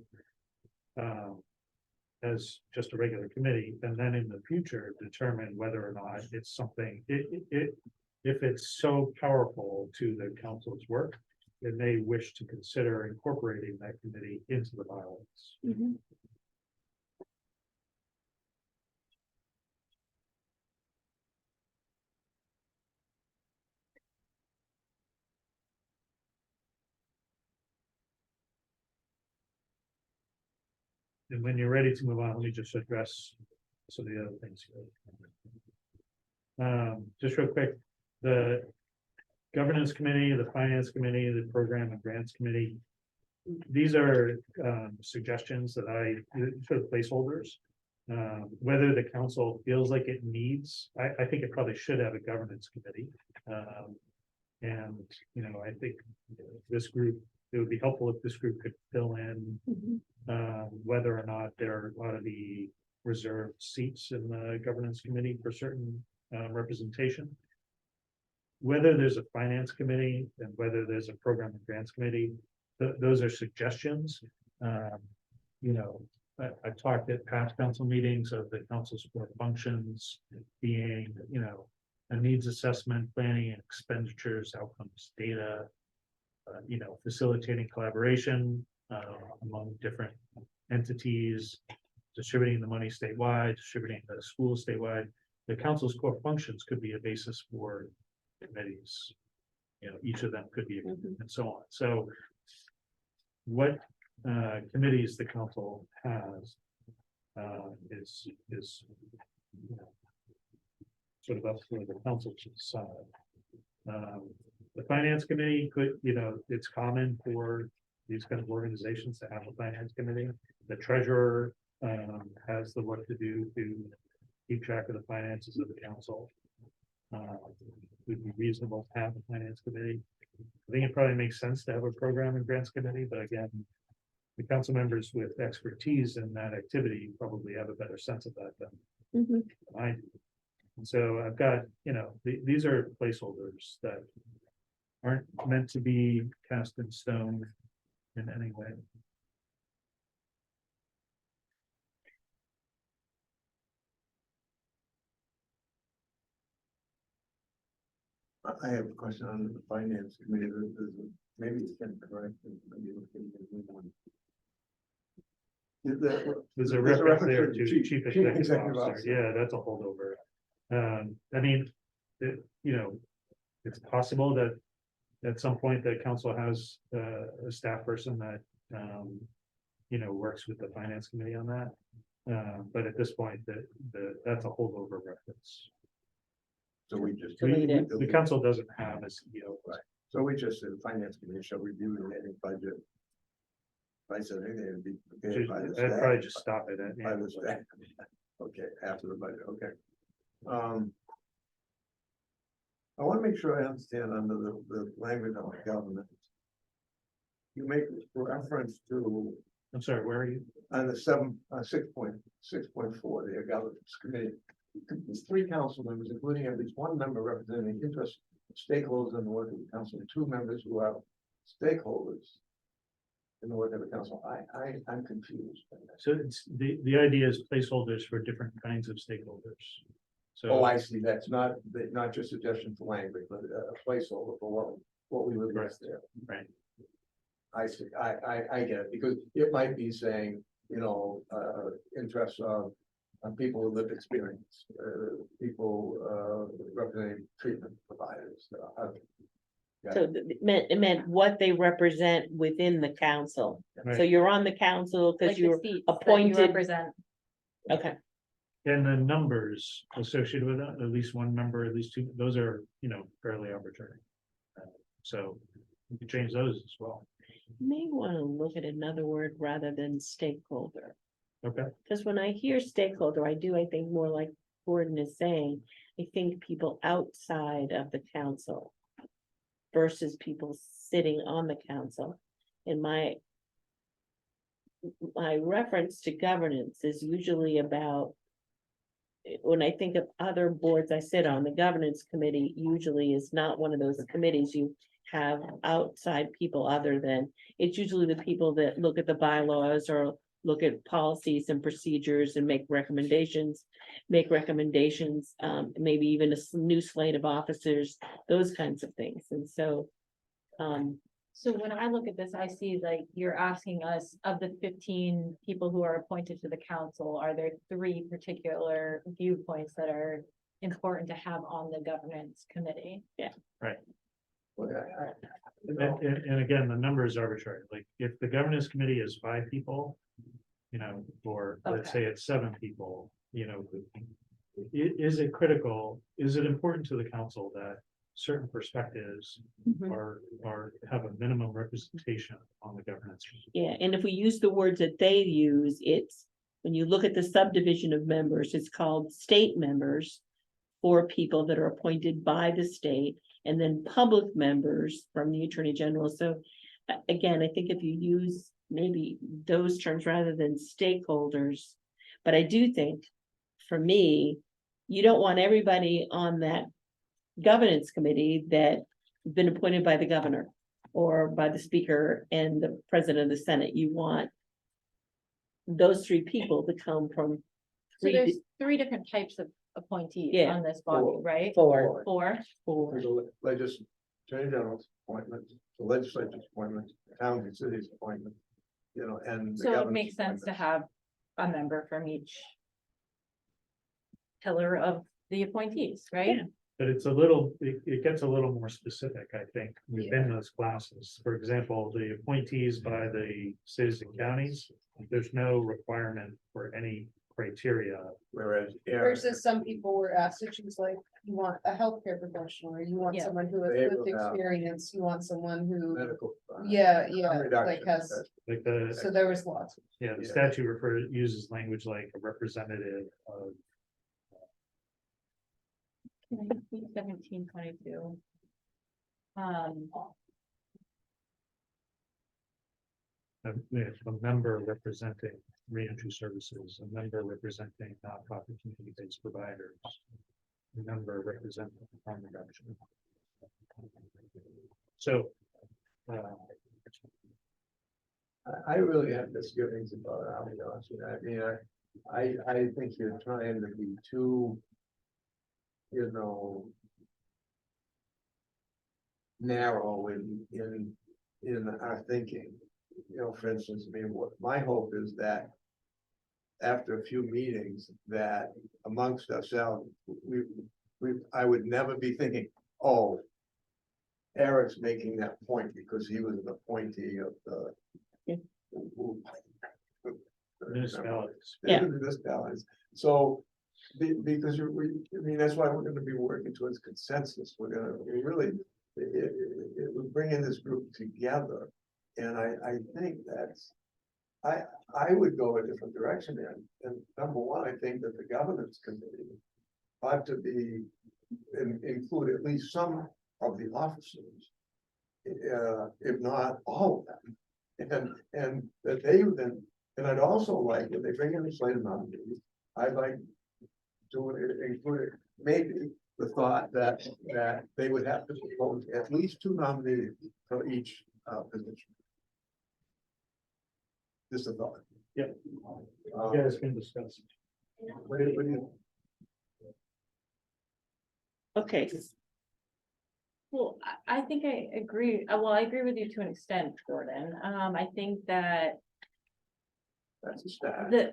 S2: as just a regular committee, and then in the future determine whether or not it's something, if it's so powerful to the council's work, it may wish to consider incorporating that committee into the bylaws.
S1: Mhm.
S2: And when you're ready to move on, let me just address some of the other things here. Just real quick, the governance committee, the finance committee, the program and grants committee. These are suggestions that sort of placeholders. Whether the council feels like it needs, I think it probably should have a governance committee. And, I think this group, it would be helpful if this group could fill in whether or not there ought to be reserved seats in the governance committee for certain representation. Whether there's a finance committee and whether there's a program and grants committee, those are suggestions. I've talked at past council meetings of the council support functions being, a needs assessment, planning and expenditures, outcomes, data, facilitating collaboration among different entities, distributing the money statewide, distributing the schools statewide. The council's core functions could be a basis for committees. Each of them could be, and so on. So what committees the council has is sort of up for the council to decide. The finance committee could, it's common for these kind of organizations to have a finance committee. The treasurer has the work to do to keep track of the finances of the council. It would be reasonable to have a finance committee. I think it probably makes sense to have a program and grants committee, but again, the council members with expertise in that activity probably have a better sense of that than I do. And so I've got, these are placeholders that aren't meant to be cast in stone in any way.
S3: I have a question on the finance committee. Maybe it's been correct. Maybe we can move on.
S2: There's a reference there to
S3: Chief
S2: chief
S3: Executive
S2: executive officer.
S3: Officer.
S2: Yeah, that's a holdover. I mean, it's possible that at some point the council has a staff person that works with the finance committee on that. But at this point, that's a holdover reference.
S3: So we just.
S1: Delete it.
S2: The council doesn't have a CEO.
S3: Right. So we just said the finance committee shall review the any budget. If I said anything, it'd be prepared by the
S2: I'd
S3: staff.
S2: probably just stop it at.
S3: By the staff. Okay, after the budget, okay. I want to make sure I understand under the language of the government. You make reference to,
S2: I'm sorry, where are you?
S3: on the 6.4, the governance committee. There's 3 council members, including at least 1 member representing interest stakeholders in the work of the council, and 2 members who are stakeholders in the work of the council. I'm confused.
S2: So it's the idea is placeholders for different kinds of stakeholders. So.
S3: Oh, I see. That's not just suggestion for language, but a placeholder for what we would list there.
S2: Right.
S3: I see. I get it, because it might be saying, interests of people with lived experience, people representing treatment providers.
S1: So it meant what they represent within the council. So
S2: Right.
S1: you're on the council
S5: Like
S1: because
S5: the
S1: you're
S5: seats that you
S1: appointed.
S5: represent.
S1: Okay,
S2: And the numbers associated with that, at least one member, at least two, those are, fairly arbitrary. So you can change those as well.
S1: May want to look at another word rather than stakeholder.
S2: Okay,
S1: Because when I hear stakeholder, I think more like Gordon is saying, I think people outside of the council versus people sitting on the council. And my reference to governance is usually about, when I think of other boards I sit on, the governance committee usually is not one of those committees you have outside people other than, it's usually the people that look at the bylaws or look at policies and procedures and make recommendations, maybe even a new slate of officers, those kinds of things. And so,
S5: So when I look at this, I see like you're asking us, of the 15 people who are appointed to the council, are there 3 particular viewpoints that are important to have on the governance committee?
S3: Well,
S2: and again, the number is arbitrary, like if the governance committee is 5 people. Or let's say it's 7 people, is it critical, is it important to the council that certain perspectives have a minimum representation on the governance?
S1: yeah, and if we use the words that they use, it's, when you look at the subdivision of members, it's called state members. For people that are appointed by the state, and then public members from the Attorney General. So again, I think if you use maybe those terms rather than stakeholders, but I do think, for me, you don't want everybody on that governance committee that been appointed by the governor or by the speaker and the president of the Senate. You want those 3 people to come from
S5: So
S1: 3
S5: there's 3 different types of appointees
S1: Yeah.
S5: on this body, right?
S4: 4.
S5: 4.
S3: There's a Attorney General's appointment, the legislature's appointment, towns and cities appointment, and. the
S5: So it
S3: governor's
S5: makes sense to
S3: appointment.
S5: have a member from each pillar of the appointees, right?
S1: Yeah.
S2: But it gets a little more specific, I think, within those classes. For example, the appointees by the cities and counties, there's no requirement for any criteria.
S3: Whereas.
S6: Versus some people were asked to choose, like, you want a healthcare professional, or you want
S5: Yeah.
S6: someone who has
S3: They
S6: lived
S3: will have
S6: experience, you want someone who,
S3: Medical.
S6: yeah,
S3: harm
S6: like
S3: reduction,
S6: has,
S2: Like
S6: so there was lots.
S2: the
S3: Yeah.
S2: statute uses language like a representative of
S5: 1722.
S2: a member representing reentry services, a member representing nonprofit community-based providers, a member representing harm reduction. So,
S3: I really have misgivings about it, I'll be honest with you. I think you're trying to be too. Narrow in our thinking. For instance, what my hope is that. After a few meetings, that amongst ourselves, I would never be thinking, oh. Eric's making that point because he was an appointee of the.
S2: municipalities.
S1: Yeah.
S3: Municipalities. So, because that's why we're gonna be working towards consensus. We really, we're bringing this group together. And I think that's, I would go a different direction in. And number one, I think that the governance committee ought to be, include at least some of the officers. If not all of them. And that they would then, and I'd also like, when they bring in the slate of nominees, I'd like to include maybe the thought that they would have to propose at least 2 nominees for each position. Just a thought.
S2: Yep.
S3: Um,
S2: You guys can discuss.
S3: what do you-
S1: Okay,
S5: Well, I think I agree. Well, I agree with you to an extent, Gordon. I think that
S3: That's a stat.
S5: the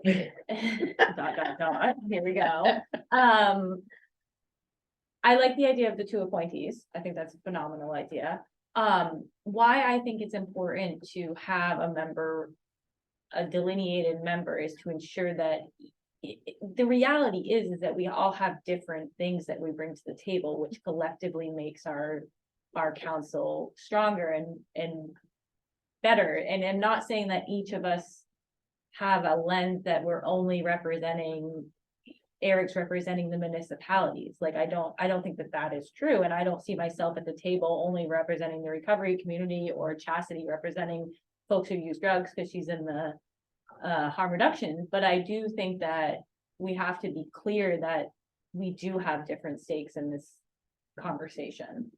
S5: here we go. I like the idea of the 2 appointees. I think that's a phenomenal idea. Why I think it's important to have a delineated member is to ensure that the reality is that we all have different things that we bring to the table, which collectively makes our council stronger and better. And I'm not saying that each of us have a lens that we're only representing, Eric's representing the municipalities. Like, I don't think that that is true. And I don't see myself at the table only representing the recovery community, or Chastity representing folks who use drugs because she's in the harm reduction. But I do think that we have to be clear that we do have different stakes in this conversation.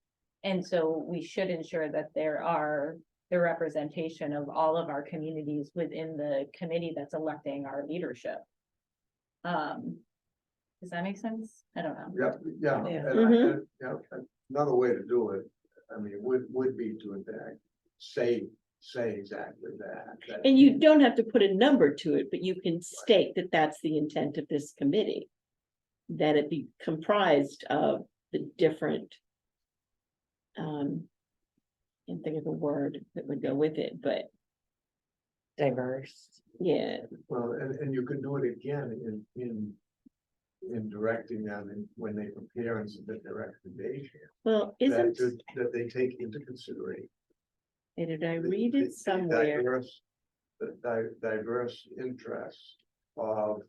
S5: And so we should ensure that there are the representation of all of our communities within the committee that's electing our leadership. Does that make sense? I don't know.
S3: Yeah,
S4: Yeah.
S3: and another way to do it, I mean, would be to in fact say exactly that.
S1: And you don't have to put a number to it, but you can state that that's the intent of this committee. That it be comprised of the different. Can't think of the word that would go with it, but
S4: Diverse.
S1: yeah,
S3: Well, and you can do it again in directing them when they prepare and submit their recommendation.
S1: well,
S3: That they take into consideration.
S1: did I
S3: the-
S1: read
S3: the
S1: it somewhere?
S3: The diverse interests of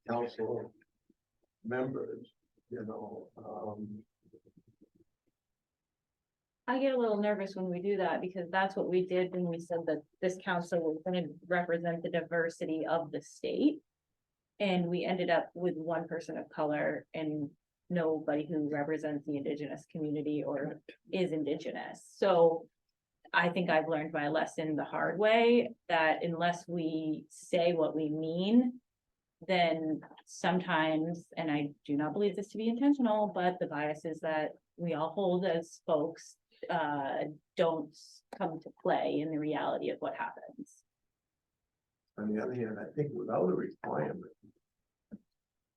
S3: council members, you know,
S5: I get a little nervous when we do that, because that's what we did when we said that this council was gonna represent the diversity of the state. And we ended up with one person of color and nobody who represents the Indigenous community or is Indigenous. So I think I've learned my lesson the hard way, that unless we say what we mean, then sometimes, and I do not believe this to be intentional, but the biases that we all hold as folks don't come to play in the reality of what happens.
S3: on the other hand, I think without a requirement,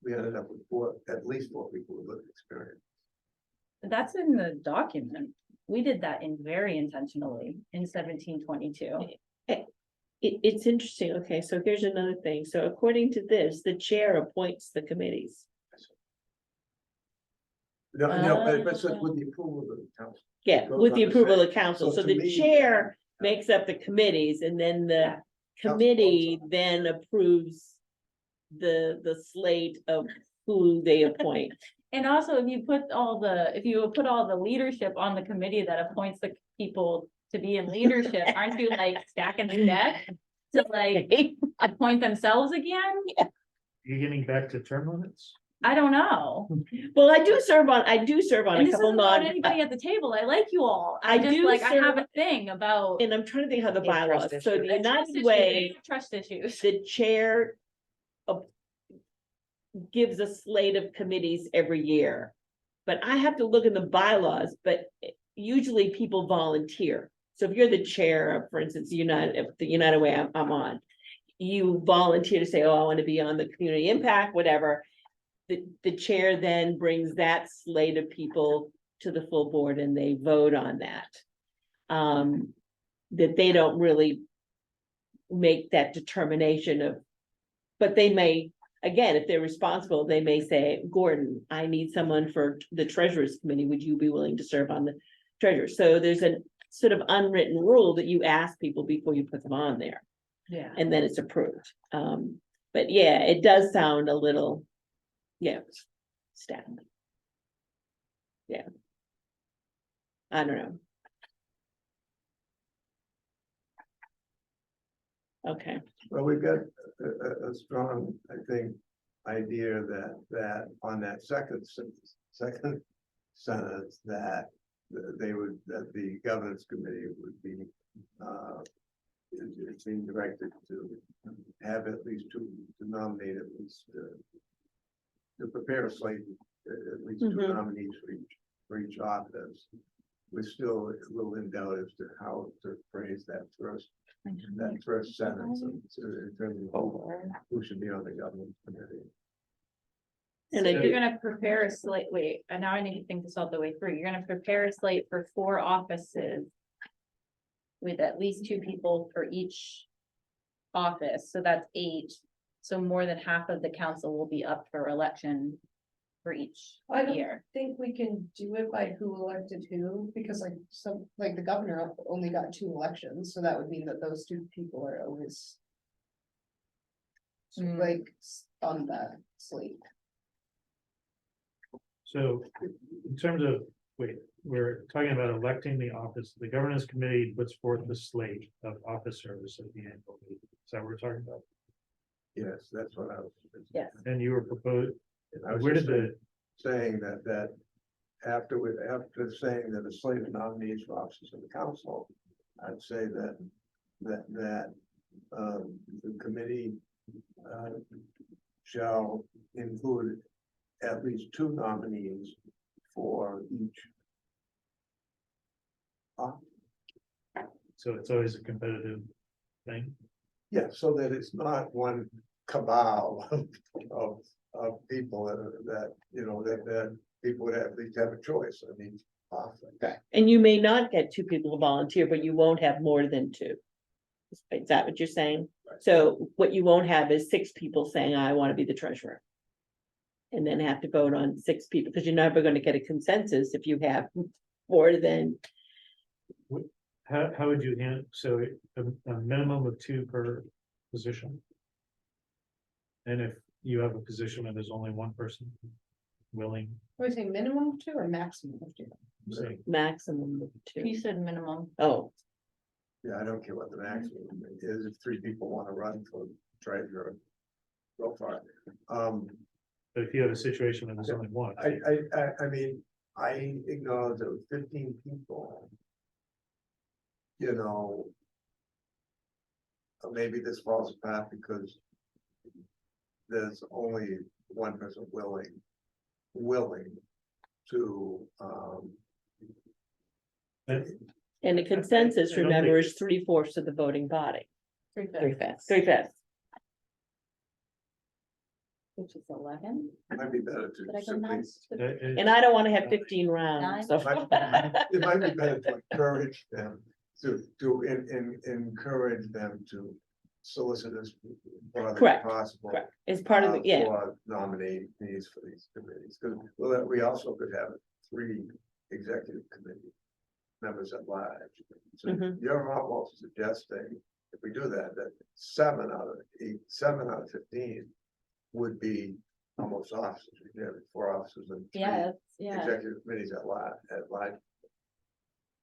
S3: we ended up with at least four people with lived experience.
S5: That's in the document. We did that in very intentionally in 1722.
S1: It's interesting, okay, so here's another thing, so according to this, the chair appoints the committees.
S3: No, but it's with the approval of the council.
S1: Yeah,
S3: Goes
S1: with
S3: on
S1: the
S3: to
S1: approval
S3: say-
S1: of the council,
S3: so
S1: so
S3: to
S1: the
S3: me,
S1: chair makes up the committees, and then the
S5: Yeah.
S1: committee then approves the slate of who they appoint.
S5: And also, if you put all the leadership on the committee that appoints the people to be in leadership, aren't you like stacking the deck to like appoint themselves again?
S2: You getting back to term limits?
S5: I don't know.
S1: Well, I do serve on
S5: And
S1: a
S5: this
S1: couple
S5: isn't about
S1: non,
S5: anybody at the table. I like you all. I
S1: I
S5: just
S1: do
S5: like, I have
S1: serve-
S5: a thing about.
S1: and I'm trying to think how the
S4: Yeah, trust
S1: bylaws, so
S4: issue.
S1: the
S5: Trust
S1: United
S5: issues,
S1: Way,
S5: Trust issues.
S1: the chair. Gives a slate of committees every year. But I have to look in the bylaws, but usually people volunteer. So if you're the chair of, for instance, the United Way I'm on. You volunteer to say, oh, I want to be on the community impact, whatever. The chair then brings that slate of people to the full board and they vote on that. That they don't really make that determination of, but they may, again, if they're responsible, they may say, Gordon, I need someone for the treasurer's committee. Would you be willing to serve on the treasurer? So there's a sort of unwritten rule that you ask people before you put them on there,
S5: Yeah.
S1: and then it's approved. But yeah, it does sound a little, yeah, stagnant. Yeah. I don't know. Okay,
S3: Well, we've got a strong, I think, idea that on that second sentence, that the governance committee would be, it's being directed to have at least two, to nominate at least, to prepare a slate, at least two
S1: Mhm.
S3: nominees for each office. We're still a little in doubt as to how to phrase that first sentence in terms of who should be on the governance committee.
S1: And
S5: So
S1: I
S5: you're
S1: do-
S5: gonna prepare a slate, wait, and now I need to think this all the way through. You're gonna prepare a slate for 4 offices. With at least 2 people for each office, so that's 8. So more than half of the council will be up for election for each
S6: I don't
S5: year.
S6: think we can do it by who elected who, because like like the governor only got 2 elections, so that would mean that those 2 people are always.
S5: Mm.
S6: Like on that slate.
S2: So in terms of, wait, we're talking about electing the office, the governance committee puts forth the slate of officers at the annual meeting. Is that what we're talking about?
S3: Yes, that's what I was.
S1: Yes.
S2: And you were proposed,
S3: I was
S2: where
S3: just
S2: did
S3: saying that after saying that a slate of nominees for officers of the council, I'd say that the committee shall include at least 2 nominees for each.
S2: so it's always a competitive thing?
S3: Yeah, so that it's not one cabal of people that, you know, that people would at least have a choice, I mean. Okay.
S1: And you may not get 2 people to volunteer, but you won't have more than 2. Is that what you're saying?
S3: Right.
S1: So what you won't have is 6 people saying, I want to be the treasurer. And then have to vote on 6 people, because you're never going to get a consensus if you have more than,
S2: How would you handle, so a minimum of 2 per position? And if you have a position and there's only 1 person willing,
S6: Are we saying minimum of 2 or maximum of 2?
S2: say,
S1: maximum of 2.
S5: You said minimum.
S1: Oh,
S3: Yeah, I don't care what the maximum is, if 3 people want to run for treasurer, go for it.
S2: but if you have a situation where there's only 1.
S3: I mean, I acknowledge that with 15 people. You know. Maybe this falls apart because. There's only 1 person willing to,
S1: and the consensus,
S2: I don't
S1: remember,
S2: think-
S1: is 3/4 of the voting body.
S5: 3/5,
S1: 3/5.
S5: which is 11.
S3: it might be better
S5: Did I
S3: to
S5: go
S3: simply.
S5: nuts?
S1: And I don't want to have 15 rounds, so.
S3: It might be better to encourage them encourage them to solicit as broad as
S1: Correct,
S3: possible.
S1: Correct. It's part of the, yeah,
S3: For nominees for these committees, because we also could have 3 executive committee members at large. So
S1: Mhm.
S3: you're almost suggesting, if we do that, that 7 out of 15 would be almost officers. We have 4 officers and 3
S5: Yeah, yeah.
S3: executive committees at large.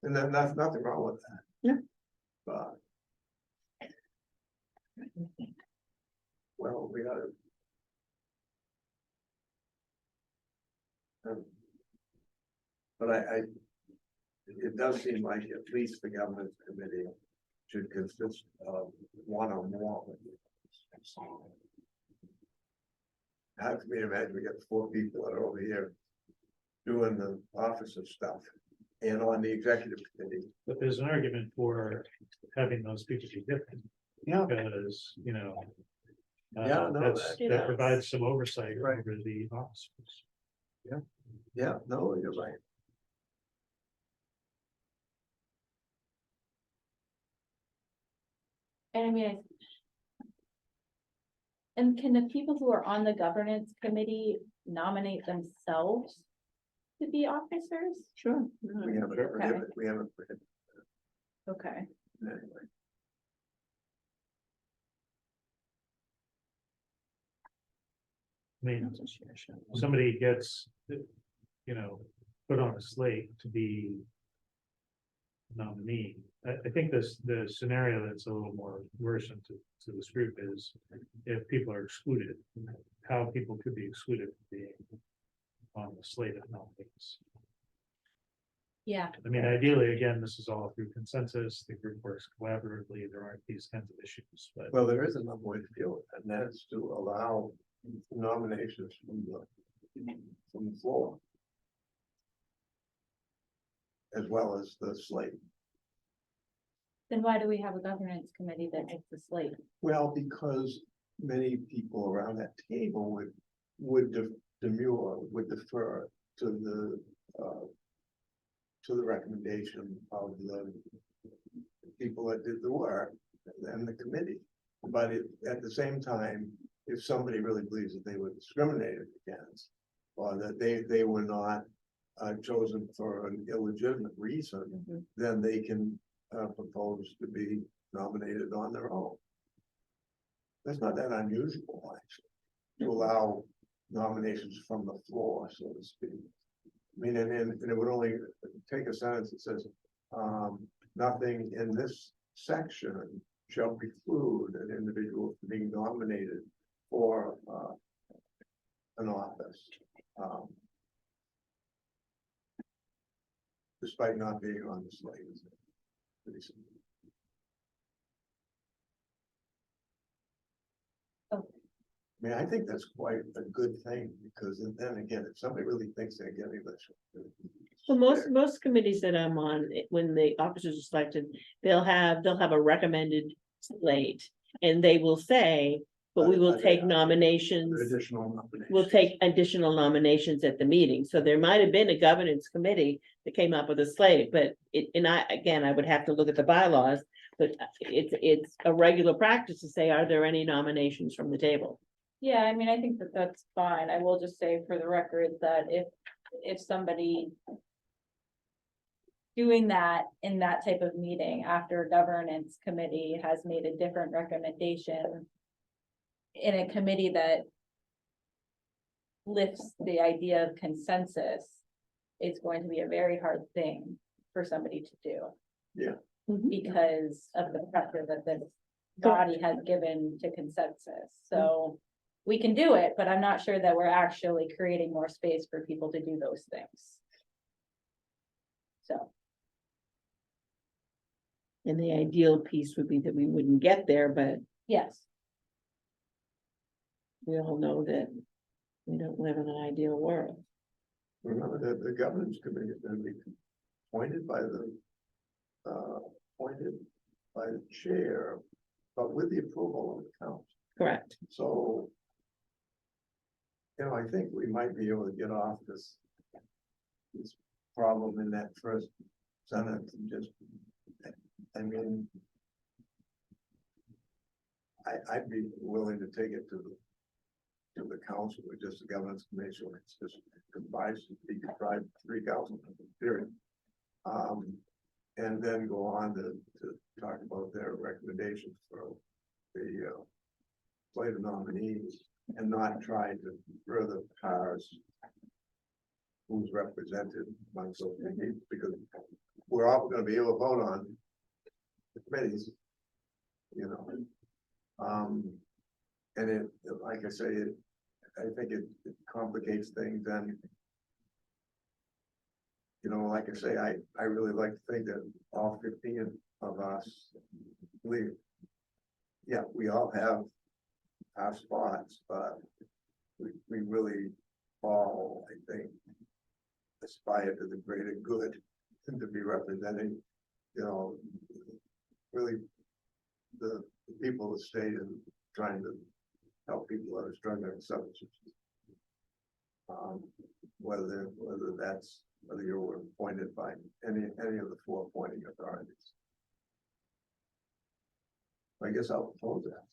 S3: And then that's nothing wrong with that.
S1: Yeah.
S3: But. Well, we gotta. But it does seem like at least the governance committee should consist of 1 or more. How can we imagine we got 4 people that are over here doing the officer stuff and on the executive committee?
S2: But there's an argument for having those people be different,
S3: Yeah.
S2: because, you know.
S3: Yeah, no,
S2: that provides some oversight
S3: Right.
S2: over the officers.
S3: Yeah, no, you're right.
S5: And I mean. And can the people who are on the governance committee nominate themselves to be officers?
S1: sure.
S3: We haven't prohibited,
S5: Okay.
S3: anyway.
S2: I mean, somebody gets, you know, put on a slate to be nominee. I think the scenario that's a little more worrisome to this group is if people are excluded, how people could be excluded from being on the slate of nominees.
S5: Yeah.
S2: I mean, ideally, again, this is all through consensus, the group works collaboratively, there aren't these kinds of issues, but.
S3: Well, there is another way to deal with it, and that's to allow nominations from the floor. As well as the slate.
S5: Then why do we have a governance committee that makes the slate?
S3: Well, because many people around that table would defer to the recommendation of the people that did the work and the committee. But at the same time, if somebody really believes that they were discriminated against, or that they were not chosen for an illegitimate reason,
S1: Mhm.
S3: then they can propose to be nominated on their own. That's not that unusual, actually, to allow nominations from the floor, so to speak. I mean, and it would only take a sentence that says, nothing in this section shall preclude an individual from being nominated for an office. Despite not being on the slate.
S5: Oh.
S3: I mean, I think that's quite a good thing, because then again, if somebody really thinks they're getting this.
S1: Well, most committees that I'm on, when the officers are selected, they'll have a recommended slate. And they will say, but we will take nominations,
S3: Additional nominations.
S1: we'll take additional nominations at the meeting. So there might have been a governance committee that came up with a slate, but I would have to look at the bylaws. But it's a regular practice to say, are there any nominations from the table?
S5: Yeah, I mean, I think that that's fine. I will just say for the record that if somebody doing that in that type of meeting after a governance committee has made a different recommendation in a committee that lifts the idea of consensus, it's going to be a very hard thing for somebody to do.
S3: Yeah.
S5: Because of the pressure that the body has given to consensus. So we can do it, but I'm not sure that we're actually creating more space for people to do those things. So.
S1: And the ideal piece would be that we wouldn't get there, but
S5: Yes,
S1: we all know that we don't live in an ideal world.
S3: Remember that the governance committee is going to be appointed by the chair, but with the approval of the council.
S1: Correct.
S3: So, I think we might be able to get off this problem in that first sentence and just, I mean, I'd be willing to take it to the council with just the governance commission. It's just be comprised of 3 council members, period. And then go on to talk about their recommendations for the slate of nominees, and not try to further parse who's represented amongst those committees, because we're all gonna be able to vote on the committees, and it, like I say, I think it complicates things. And like I say, I really like to think that all 15 of us believe, yeah, we all have our spots, but we really all, I think, aspire to the greater good and to be representing, really the people of the state, and trying to help people that are struggling with substance abuse. Whether you were appointed by any of the 4 appointing authorities. I guess I'll propose that.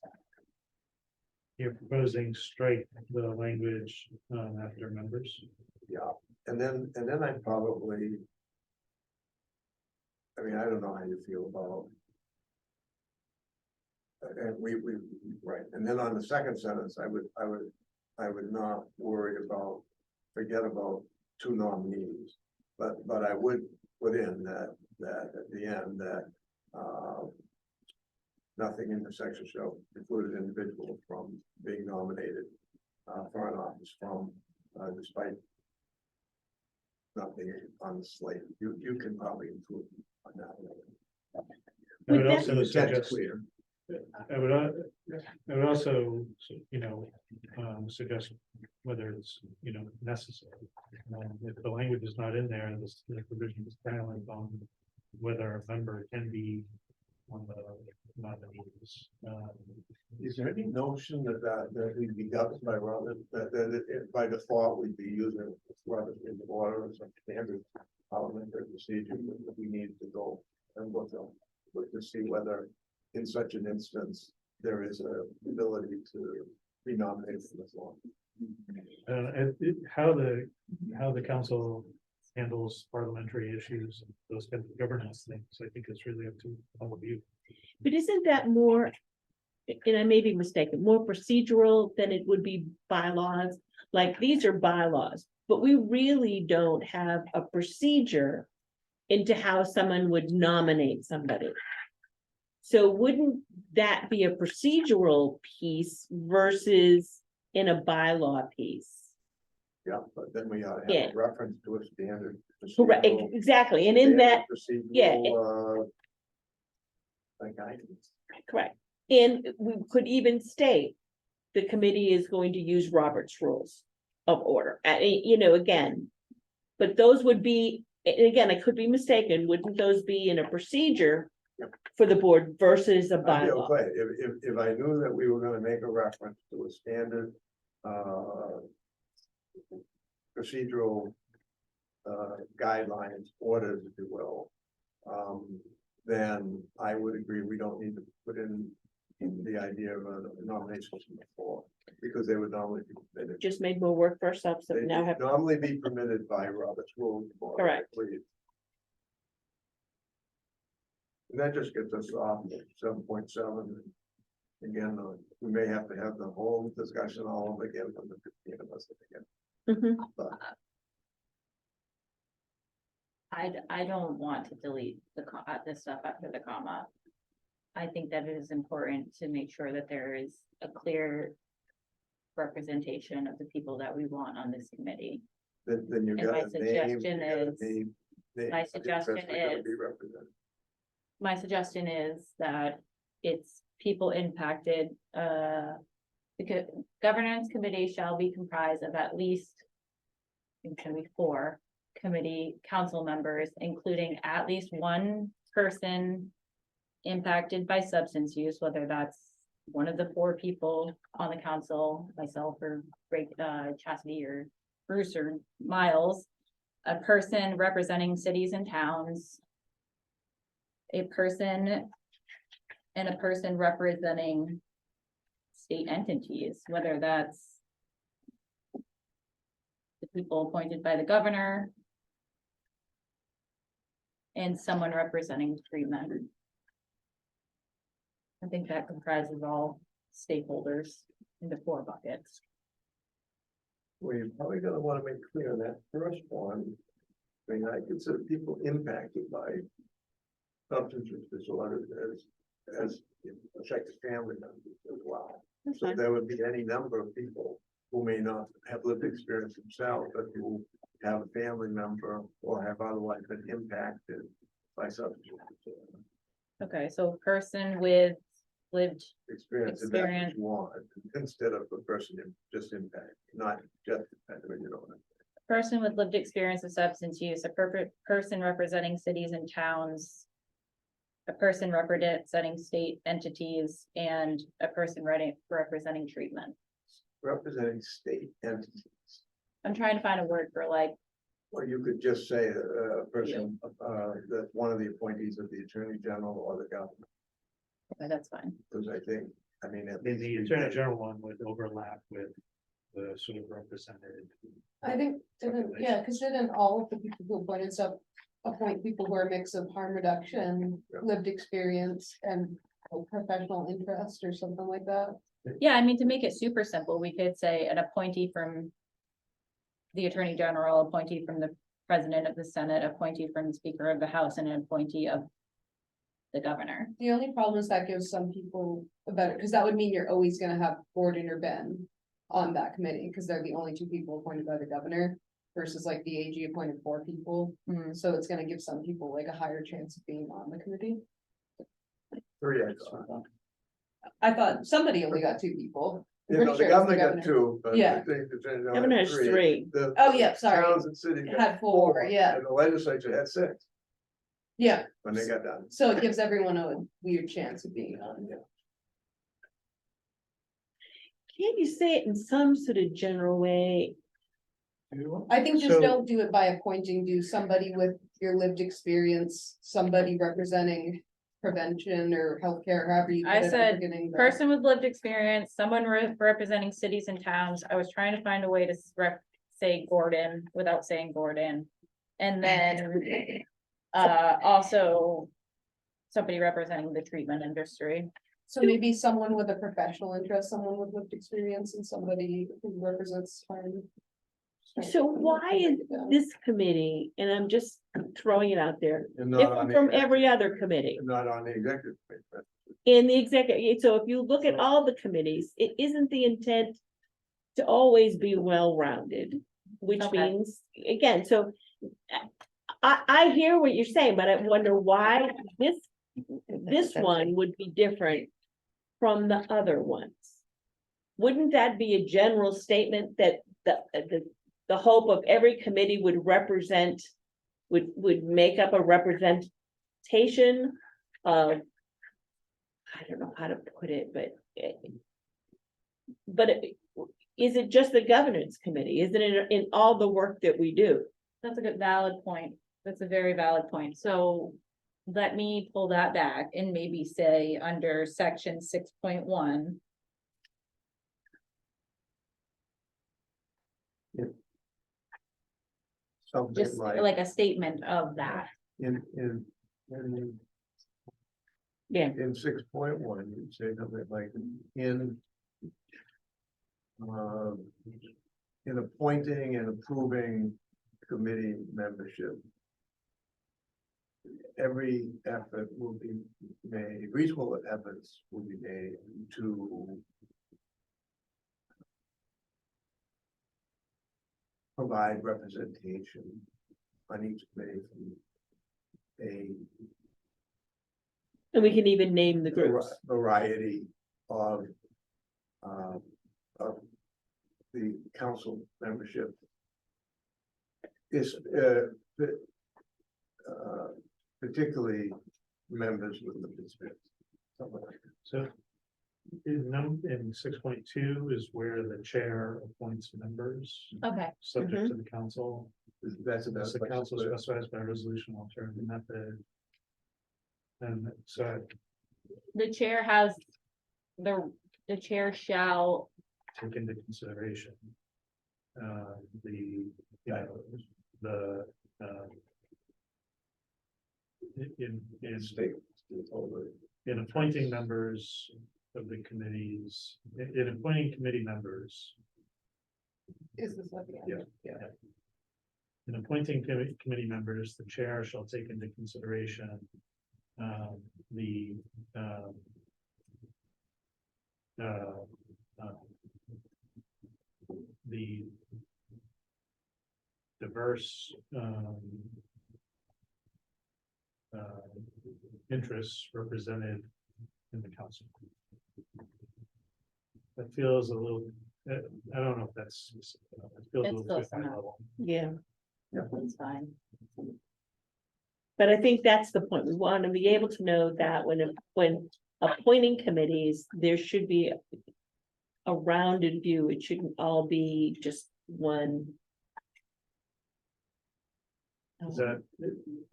S2: You're proposing strike the language after members.
S3: Yeah, and then I'd probably, I mean, I don't know how you feel about. And right, and then on the second sentence, I would not forget about 2 nominees, but I would put in that at the end that nothing in the section shall preclude an individual from being nominated for an office despite not being on the slate. You can probably improve on that.
S2: I would
S1: Would that-
S2: also
S3: That's
S2: suggest,
S3: clear.
S2: I would also, suggest whether it's, necessary. If the language is not in there, and the provision is silent on whether a member can be on the nominees.
S3: Is there any notion that we'd be governed by Robert, that by default we'd be using Robert in the order or some standard parliamentary procedure that we need to go and look to see whether in such an instance there is a ability to be nominated for this long.
S2: How the council handles parliamentary issues, and those kind of governance things, I think it's really up to all of you.
S1: But isn't that more, and I may be mistaken, more procedural than it would be bylaws? Like, these are bylaws, but we really don't have a procedure into how someone would nominate somebody. So wouldn't that be a procedural piece versus in a bylaw piece?
S3: Yeah, but then we ought to
S1: Yeah.
S3: have a reference to a standard.
S1: Correct,
S3: procedural-
S1: exactly, and in that, yeah,
S3: procedural, like guidance.
S1: correct, and we could even state the committee is going to use Robert's rules of order, again. But those would be, and again, I could be mistaken, wouldn't those be in a procedure for the board versus a
S3: I'd be
S1: bylaw?
S3: okay, if I knew that we were gonna make a reference to a standard, procedural, guidelines, orders, if you will, then I would agree, we don't need to put in the idea of a nomination from the floor, because they would normally be permitted.
S1: Just made more work for ourselves, so
S3: They
S1: now
S3: would
S1: have,
S3: normally be permitted by Robert's rules. of order,
S1: Correct.
S3: please. And that just gets us off 7.7. Again, we may have to have the whole discussion all over again from the 15 of us again.
S1: Mhm.
S3: But
S5: I don't want to delete the stuff after the comma. I think that it is important to make sure that there is a clear representation of the people that we want on this committee.
S3: then you
S5: And
S3: got
S5: my
S3: a name.
S5: suggestion
S3: you gotta
S5: is-
S3: name
S5: my
S3: of
S5: suggestion
S3: interest that gotta
S5: is-
S3: be represented.
S5: My suggestion is that it's people impacted, the governance committee shall be comprised of at least. It can be 4 committee council members, including at least one person. Impacted by substance use, whether that's one of the 4 people on the council, myself or Chastity or Bruce or Miles. A person representing cities and towns. A person representing state entities, whether that's the people appointed by the governor and someone representing Freeman. I think that comprises all stakeholders into 4 buckets.
S3: Well, you're probably gonna wanna make clear that first one. I mean, I consider people impacted by substance use disorders as affected family members as well.
S1: That's
S3: So
S1: fine.
S3: there would be any number of people who may not have lived experience themselves, but who have a family member or have otherwise been impacted by substance use disorder.
S5: Okay, so person with lived,
S3: Experience, if that's what you want, instead of a person just impacted, not just impacted, you know.
S5: person with lived experience of substance use, a person representing cities and towns. A person representing state entities and a person representing treatment.
S3: Representing state entities.
S5: I'm trying to find a word for like,
S3: Or you could just say a person, that one of the appointees of the Attorney General or the governor,
S5: okay, that's fine.
S3: because I think, I mean, at
S2: The
S3: least. we
S2: Attorney
S3: get-
S2: General one would overlap with the sort of represented.
S6: I think, because didn't all of the people who appointed stuff appoint people who are a mix of harm reduction,
S3: Yeah.
S6: lived experience, and professional interest or something like that?
S5: Yeah, I mean, to make it super simple, we could say an appointee from. The Attorney General, appointee from the President of the Senate, appointee from the Speaker of the House, and an appointee of. The governor.
S6: The only problem is that gives some people a better, because that would mean you're always gonna have Gordon or Ben on that committee, because they're the only 2 people appointed by the governor. Versus like the AG appointed 4 people, so it's gonna give some people like a higher chance of being on the committee.
S3: 3, I thought.
S6: I thought somebody only got 2 people. I'm
S3: You know,
S6: pretty
S3: the
S6: sure it's
S3: governor got 2, but.
S6: Yeah.
S3: I think the Attorney General
S1: Governor
S3: had
S1: has 3.
S3: The
S6: Oh, yeah, sorry.
S3: Towns and cities
S6: Had
S3: got
S6: 4,
S3: 4,
S6: yeah.
S3: and the legislature had 6
S6: Yeah,
S3: when they got done.
S6: so it gives everyone a weird chance of being on.
S1: Can't you say it in some sort of general way?
S6: I think just
S2: So-
S6: don't do it by appointing, do somebody with your lived experience, somebody representing prevention or healthcare, however you.
S5: I
S6: put it at the
S5: said
S6: beginning, but-
S5: person with lived experience, someone representing cities and towns. I was trying to find a way to say Gordon without saying Gordon. And then, also somebody representing the treatment industry.
S6: So maybe someone with a professional interest, someone with lived experience, and somebody who represents harm.
S1: So why is this committee, and I'm just throwing it out there,
S3: And not on
S1: different
S3: the
S1: from
S3: executive-
S1: every other committee?
S3: Not on the executive. committee, but
S1: In the executive, so if you look at all the committees, it isn't the intent to always be well-rounded, which
S5: Okay.
S1: means, again, so I hear what you're saying, but I wonder why this one would be different from the other ones. Wouldn't that be a general statement that the hope of every committee would represent, would make up a representation of, I don't know how to put it, but is it just the governance committee? Isn't it in all the work that we do?
S5: That's a good valid point. That's a very valid point. So let me pull that back and maybe say under section 6.1.
S3: Something
S5: Just like a statement of that.
S3: in
S1: Yeah,
S3: in 6.1, you'd say something like in. In appointing and approving committee membership. Every effort will be made, reasonable efforts will be made to. Provide representation on each committee from a
S1: and we can even name the groups.
S3: variety of the council membership. Is particularly members with the experience. Something like that.
S2: So in 6.2 is where the chair appoints members,
S5: Okay.
S2: subject to the council.
S3: That's
S2: As the council specifies by resolution alternative method. And so
S5: The chair has, the chair shall,
S2: take into consideration. The, you know, the, in
S3: state.
S2: in appointing members of the committees, in appointing committee members,
S6: Is this what the?
S2: Yeah. in appointing committee members, the chair shall take into consideration the the diverse interests represented in the council. That feels a little, I don't know if that's, it feels a
S5: It's
S2: little
S5: close
S2: too high
S5: enough.
S2: level.
S1: Yeah,
S5: that's fine.
S1: but I think that's the point. We want to be able to know that when appointing committees, there should be a rounded view. It shouldn't all be just one.
S2: Does that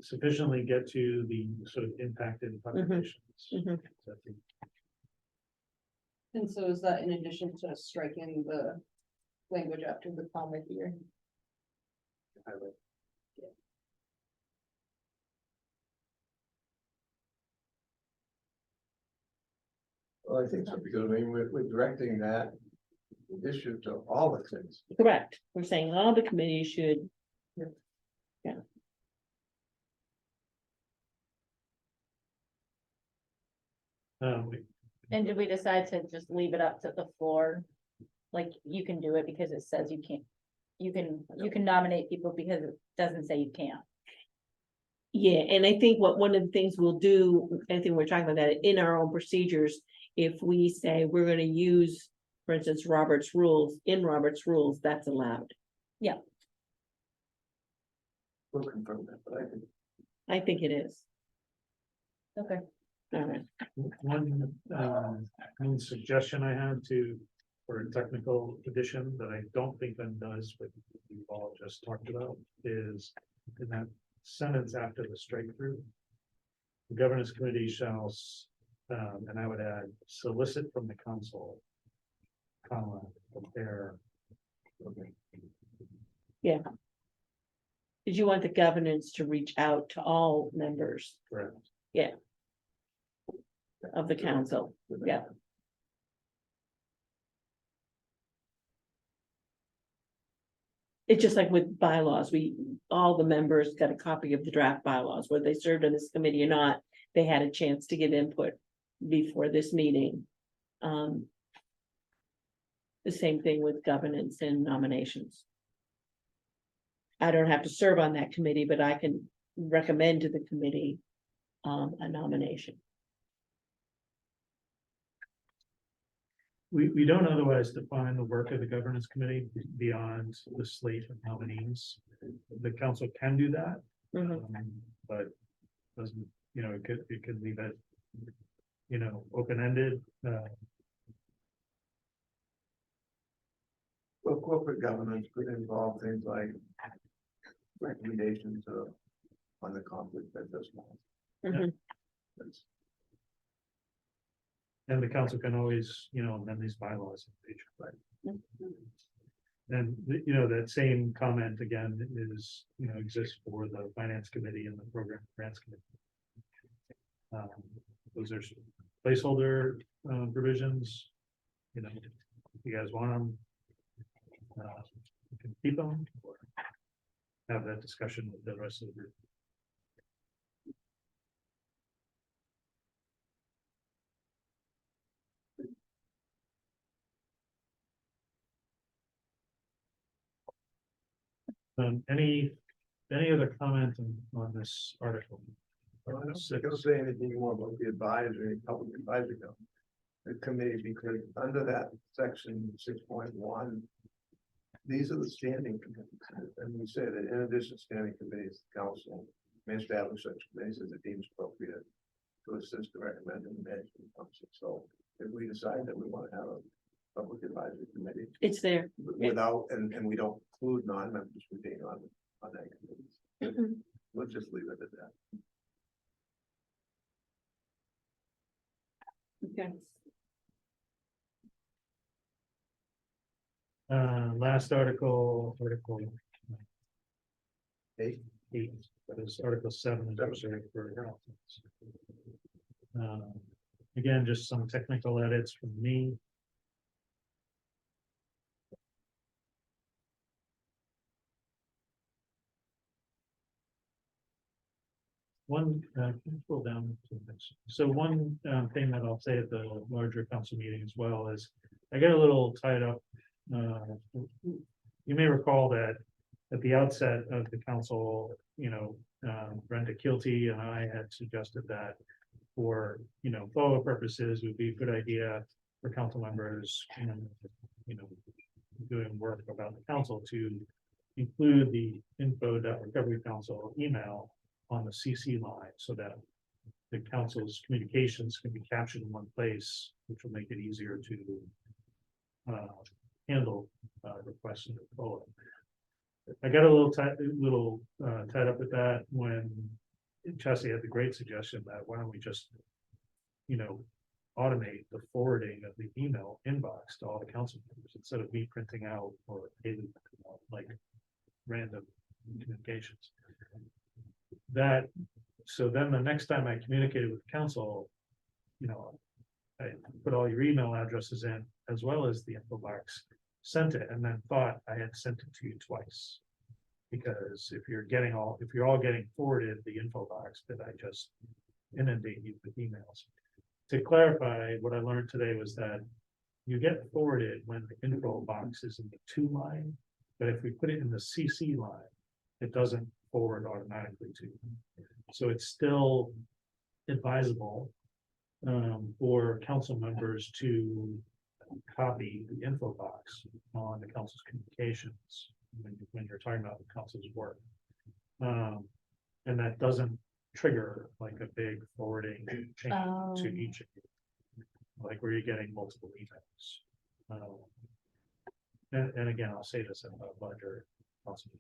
S2: sufficiently get to the sort of impacted populations?
S1: Mhm.
S2: So I think
S6: And so is that in addition to striking the language after the comma here?
S2: I would-
S3: Well, I think so, because I mean, we're directing that issue to all the things.
S1: Correct. We're saying all the committees should.
S2: we-
S5: And did we decide to just leave it up to the floor? Like, you can do it because it says you can't, you can nominate people because it doesn't say you can't.
S1: Yeah, and I think one of the things we'll do, I think we're talking about that in our own procedures, if we say we're gonna use, for instance, Robert's rules, in Robert's rules, that's allowed.
S3: We'll confirm that, but I think.
S1: I think it is.
S5: Okay.
S1: All right.
S2: One suggestion I had for a technical addition that I don't think that does what you've all just talked about is in that sentence after the strike through. The governance committee shall, and I would add, solicit from the council, comma, prepare. Okay.
S1: Did you want the governance to reach out to all members
S2: Correct.
S1: of the council? Yeah. It's just like with bylaws, all the members got a copy of the draft bylaws, whether they served on this committee or not, they had a chance to give input before this meeting. The same thing with governance and nominations. I don't have to serve on that committee, but I can recommend to the committee a nomination.
S2: We don't otherwise define the work of the governance committee beyond the slate of nominees. The council can do that,
S1: Mhm.
S2: but doesn't, it could leave it, open-ended.
S3: Well, corporate governance could involve things like recommendations on the conflict of interest law.
S1: Mhm.
S3: That's-
S2: And the council can always, amend these bylaws in the future, right? And, that same comment again is, exists for the finance committee and the program grants committee. Those are placeholder provisions, if you guys want them. You can keep them or have that discussion with the rest of the group. Any other comment on this article?
S3: I don't think it'll say anything more about the advisory, public advisory. The committee, because under that section 6.1. These are the standing committees, and we say that in addition to standing committees, the council may establish such committees as it deems appropriate to assist and recommend in the management function. So if we decide that we want to have a public advisory committee
S1: It's there.
S3: without, and we don't include non-members from being on that committee,
S1: Mhm.
S3: we'll just leave it at that.
S1: Okay.
S2: Last article
S3: 8.
S2: that is Article 7 is reserved for. Again, just some technical edits from me. One, can you scroll down to the next? So one thing that I'll say at the larger council meeting as well is, I get a little tied up. You may recall that at the outset of the council, Brenda Kilty and I had suggested that for, FOA purposes, it would be a good idea for council members, doing work about the council to include the info.recovery council email on the CC line so that the council's communications can be captured in one place, which will make it easier to handle requests in the FOA. I got a little tied up with that when Chelsea had the great suggestion that why don't we just, automate the forwarding of the email inbox to all the council members instead of me printing out or like random communications. So then the next time I communicated with council, I put all your email addresses in as well as the info box, sent it, and then thought I had sent it to you twice. Because if you're all getting forwarded the info box, that I just inundate you with emails. To clarify, what I learned today was that you get forwarded when the info box is in the to line, but if we put it in the CC line, it doesn't forward automatically to you. So it's still advisable for council members to copy the info box on the council's communications when you're talking about the council's work. And that doesn't trigger like a big forwarding chain to each of you, like where you're getting multiple emails. And again, I'll say this in a larger council.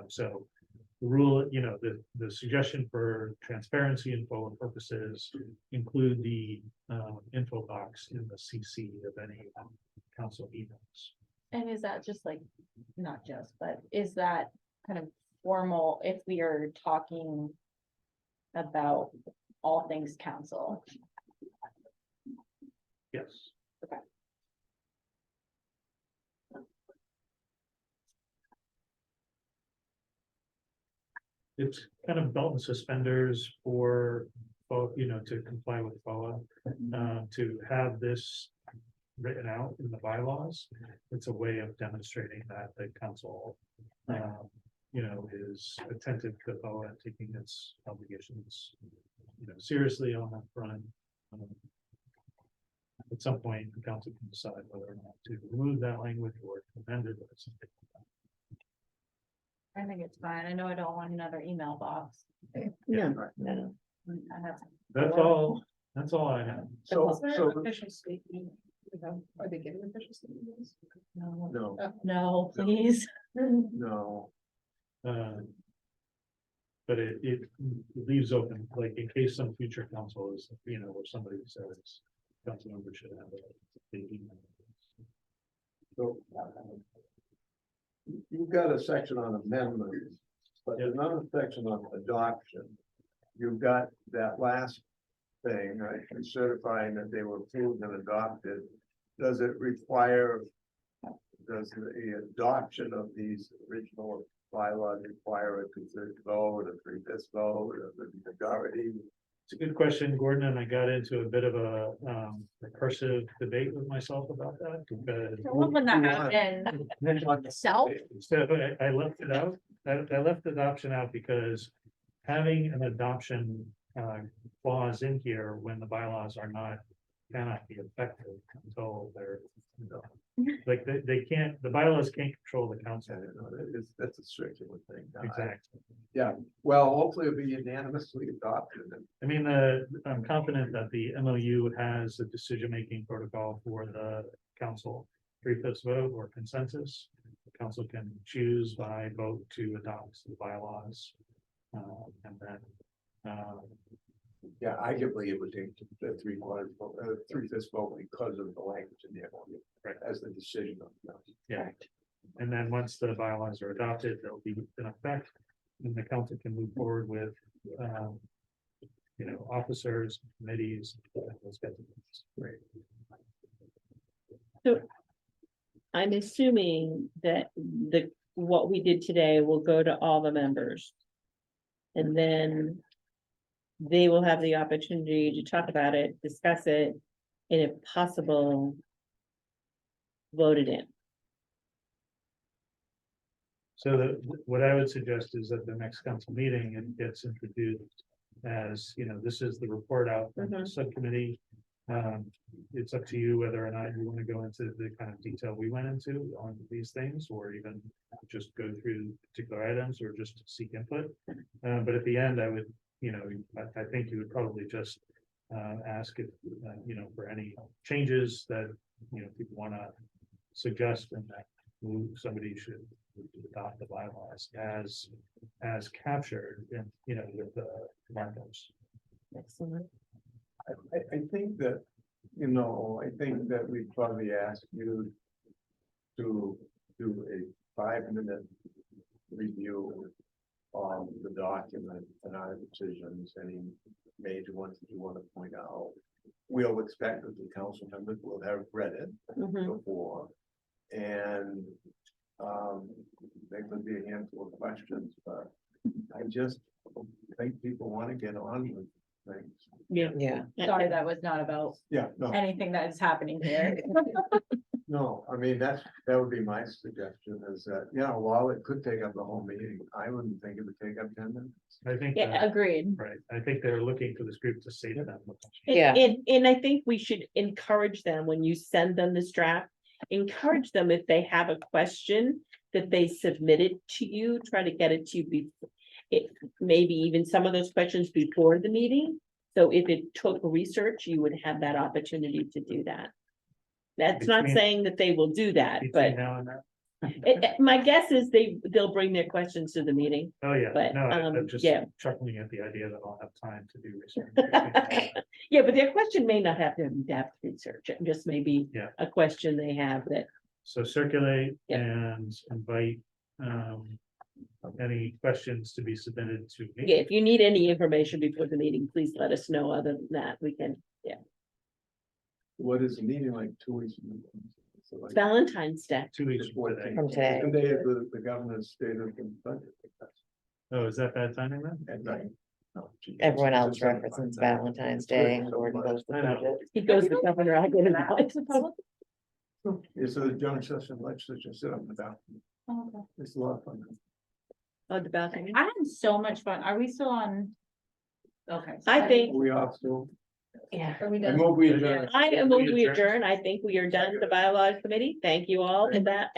S2: So the rule, you know, the suggestion for transparency and for purposes include the info box in the CC of any council emails.
S5: And is that just like, not just, but is that kind of formal if we are talking about all things council?
S2: Yes. It's kind of belt and suspenders for, you know, to comply with FOA, to have this written out in the bylaws. It's a way of demonstrating that the council, you know, is attentive to FOA and taking its obligations, you know, seriously on that front. At some point, the council can decide whether or not to remove that language or amend it or something.
S5: I think it's fine. I know I don't want another email box.
S1: No,
S3: Right.
S1: no,
S5: I have.
S2: That's all I have.
S3: So,
S6: Is there
S3: so,
S6: an official statement? Are they giving official statements?
S5: No,
S3: no,
S5: no, please.
S3: no,
S2: But it leaves open, like in case some future council is, you know, or somebody says council member should have a email.
S3: so. You've got a section on amendments, but there's another section on adoption. You've got that last thing, right, certifying that they were approved and adopted. Does it require, does the adoption of these original bylaws require a two-thirds vote, a three-fifths vote, or the majority?
S2: It's a good question, Gordon, and I got into a bit of a recursive debate with myself about that because.
S5: I love when that
S3: Who won?
S5: happens. Self.
S2: So I left it out. I left the adoption out because having an adoption clause in here when the bylaws are not, cannot be effective until they're, you know, like they can't, the bylaws can't control the council.
S3: That's a circular thing.
S2: Exactly.
S3: Yeah, well, hopefully it'll be unanimously adopted.
S2: I mean, I'm confident that the MOU has a decision-making protocol for the council, three-fifths vote or consensus. The council can choose by vote to adopt the bylaws. And then,
S3: Yeah, arguably it would take the three-quarters vote, three-fifths vote because of the language in there, right, as the decision of the council.
S2: yeah. And then once the bylaws are adopted, they'll be in effect, and the council can move forward with, you know, officers, committees, those kinds of things.
S3: Right.
S1: so. I'm assuming that what we did today will go to all the members. And then they will have the opportunity to talk about it, discuss it, and if possible, vote it in.
S2: So what I would suggest is that the next council meeting, it gets introduced as, you know, this is the report out from the subcommittee. It's up to you whether or not you want to go into the kind of detail we went into on these things, or even just go through particular items or just seek input. But at the end, I would, you know, I think you would probably just ask if, you know, for any changes that, you know, people want to suggest, and that somebody should adopt the bylaws as captured in, you know, with the markups.
S1: Excellent.
S3: I think that, you know, I think that we'd probably ask you to do a 5-minute review of the document and our decisions, any major ones that you want to point out. We'll expect that the council members will have read it
S1: Mhm.
S3: before, and there could be a handful of questions, but I just think people want to get on with things.
S1: Yeah.
S4: Yeah,
S5: Sorry, that was not about
S3: Yeah, no,
S5: anything that is happening here.
S3: no, I mean, that would be my suggestion is that, yeah, while it could take up the whole meeting, I wouldn't think it would take up 10 minutes.
S2: I think,
S1: Yeah,
S5: Agreed.
S2: right, I think they're looking for this group to say to them.
S4: Yeah.
S1: And I think we should encourage them when you send them this draft, encourage them if they have a question that they submitted to you, try to get it to you maybe even some of those questions before the meeting. So if it took research, you would have that opportunity to do that. That's not
S2: Between-
S1: saying that they will do that,
S2: Between
S1: but
S2: now and then.
S1: My guess is they'll bring their questions to the meeting.
S2: Oh, yeah,
S1: But,
S2: no, I'm just
S1: yeah.
S2: chuckling at the idea that I'll have time to do research.
S1: Yeah, but their question may not have to have depth research, it just may be
S2: Yeah.
S1: a question they have that,
S2: So circulate
S1: Yeah.
S2: and invite, any questions to be submitted to me.
S1: yeah, if you need any information before the meeting, please let us know. Other than that, we can,
S3: What is the meeting like 2 weeks? from now? So like
S1: Valentine's Day.
S2: 2 weeks from today.
S4: From today.
S3: the day of the governor's state of the budget.
S2: Oh, is that bad timing then?
S3: At night. Oh, gee,
S4: Everyone
S3: it's
S4: else
S3: a
S4: represents
S3: 75.
S4: Valentine's Day and Gordon goes to
S2: I know.
S4: budget.
S1: He goes to the governor, I get involved.
S3: Yeah, so the joint session legislature sit on the balcony. It's a lot of fun.
S1: On the balcony.
S5: I had so much fun. Are we still on? Okay.
S1: I think,
S3: We are still.
S4: Yeah.
S6: Are we
S3: I
S6: done?
S3: move we adjourn.
S1: I am, we adjourn. I think we are done, the bylaws committee. Thank you all for that.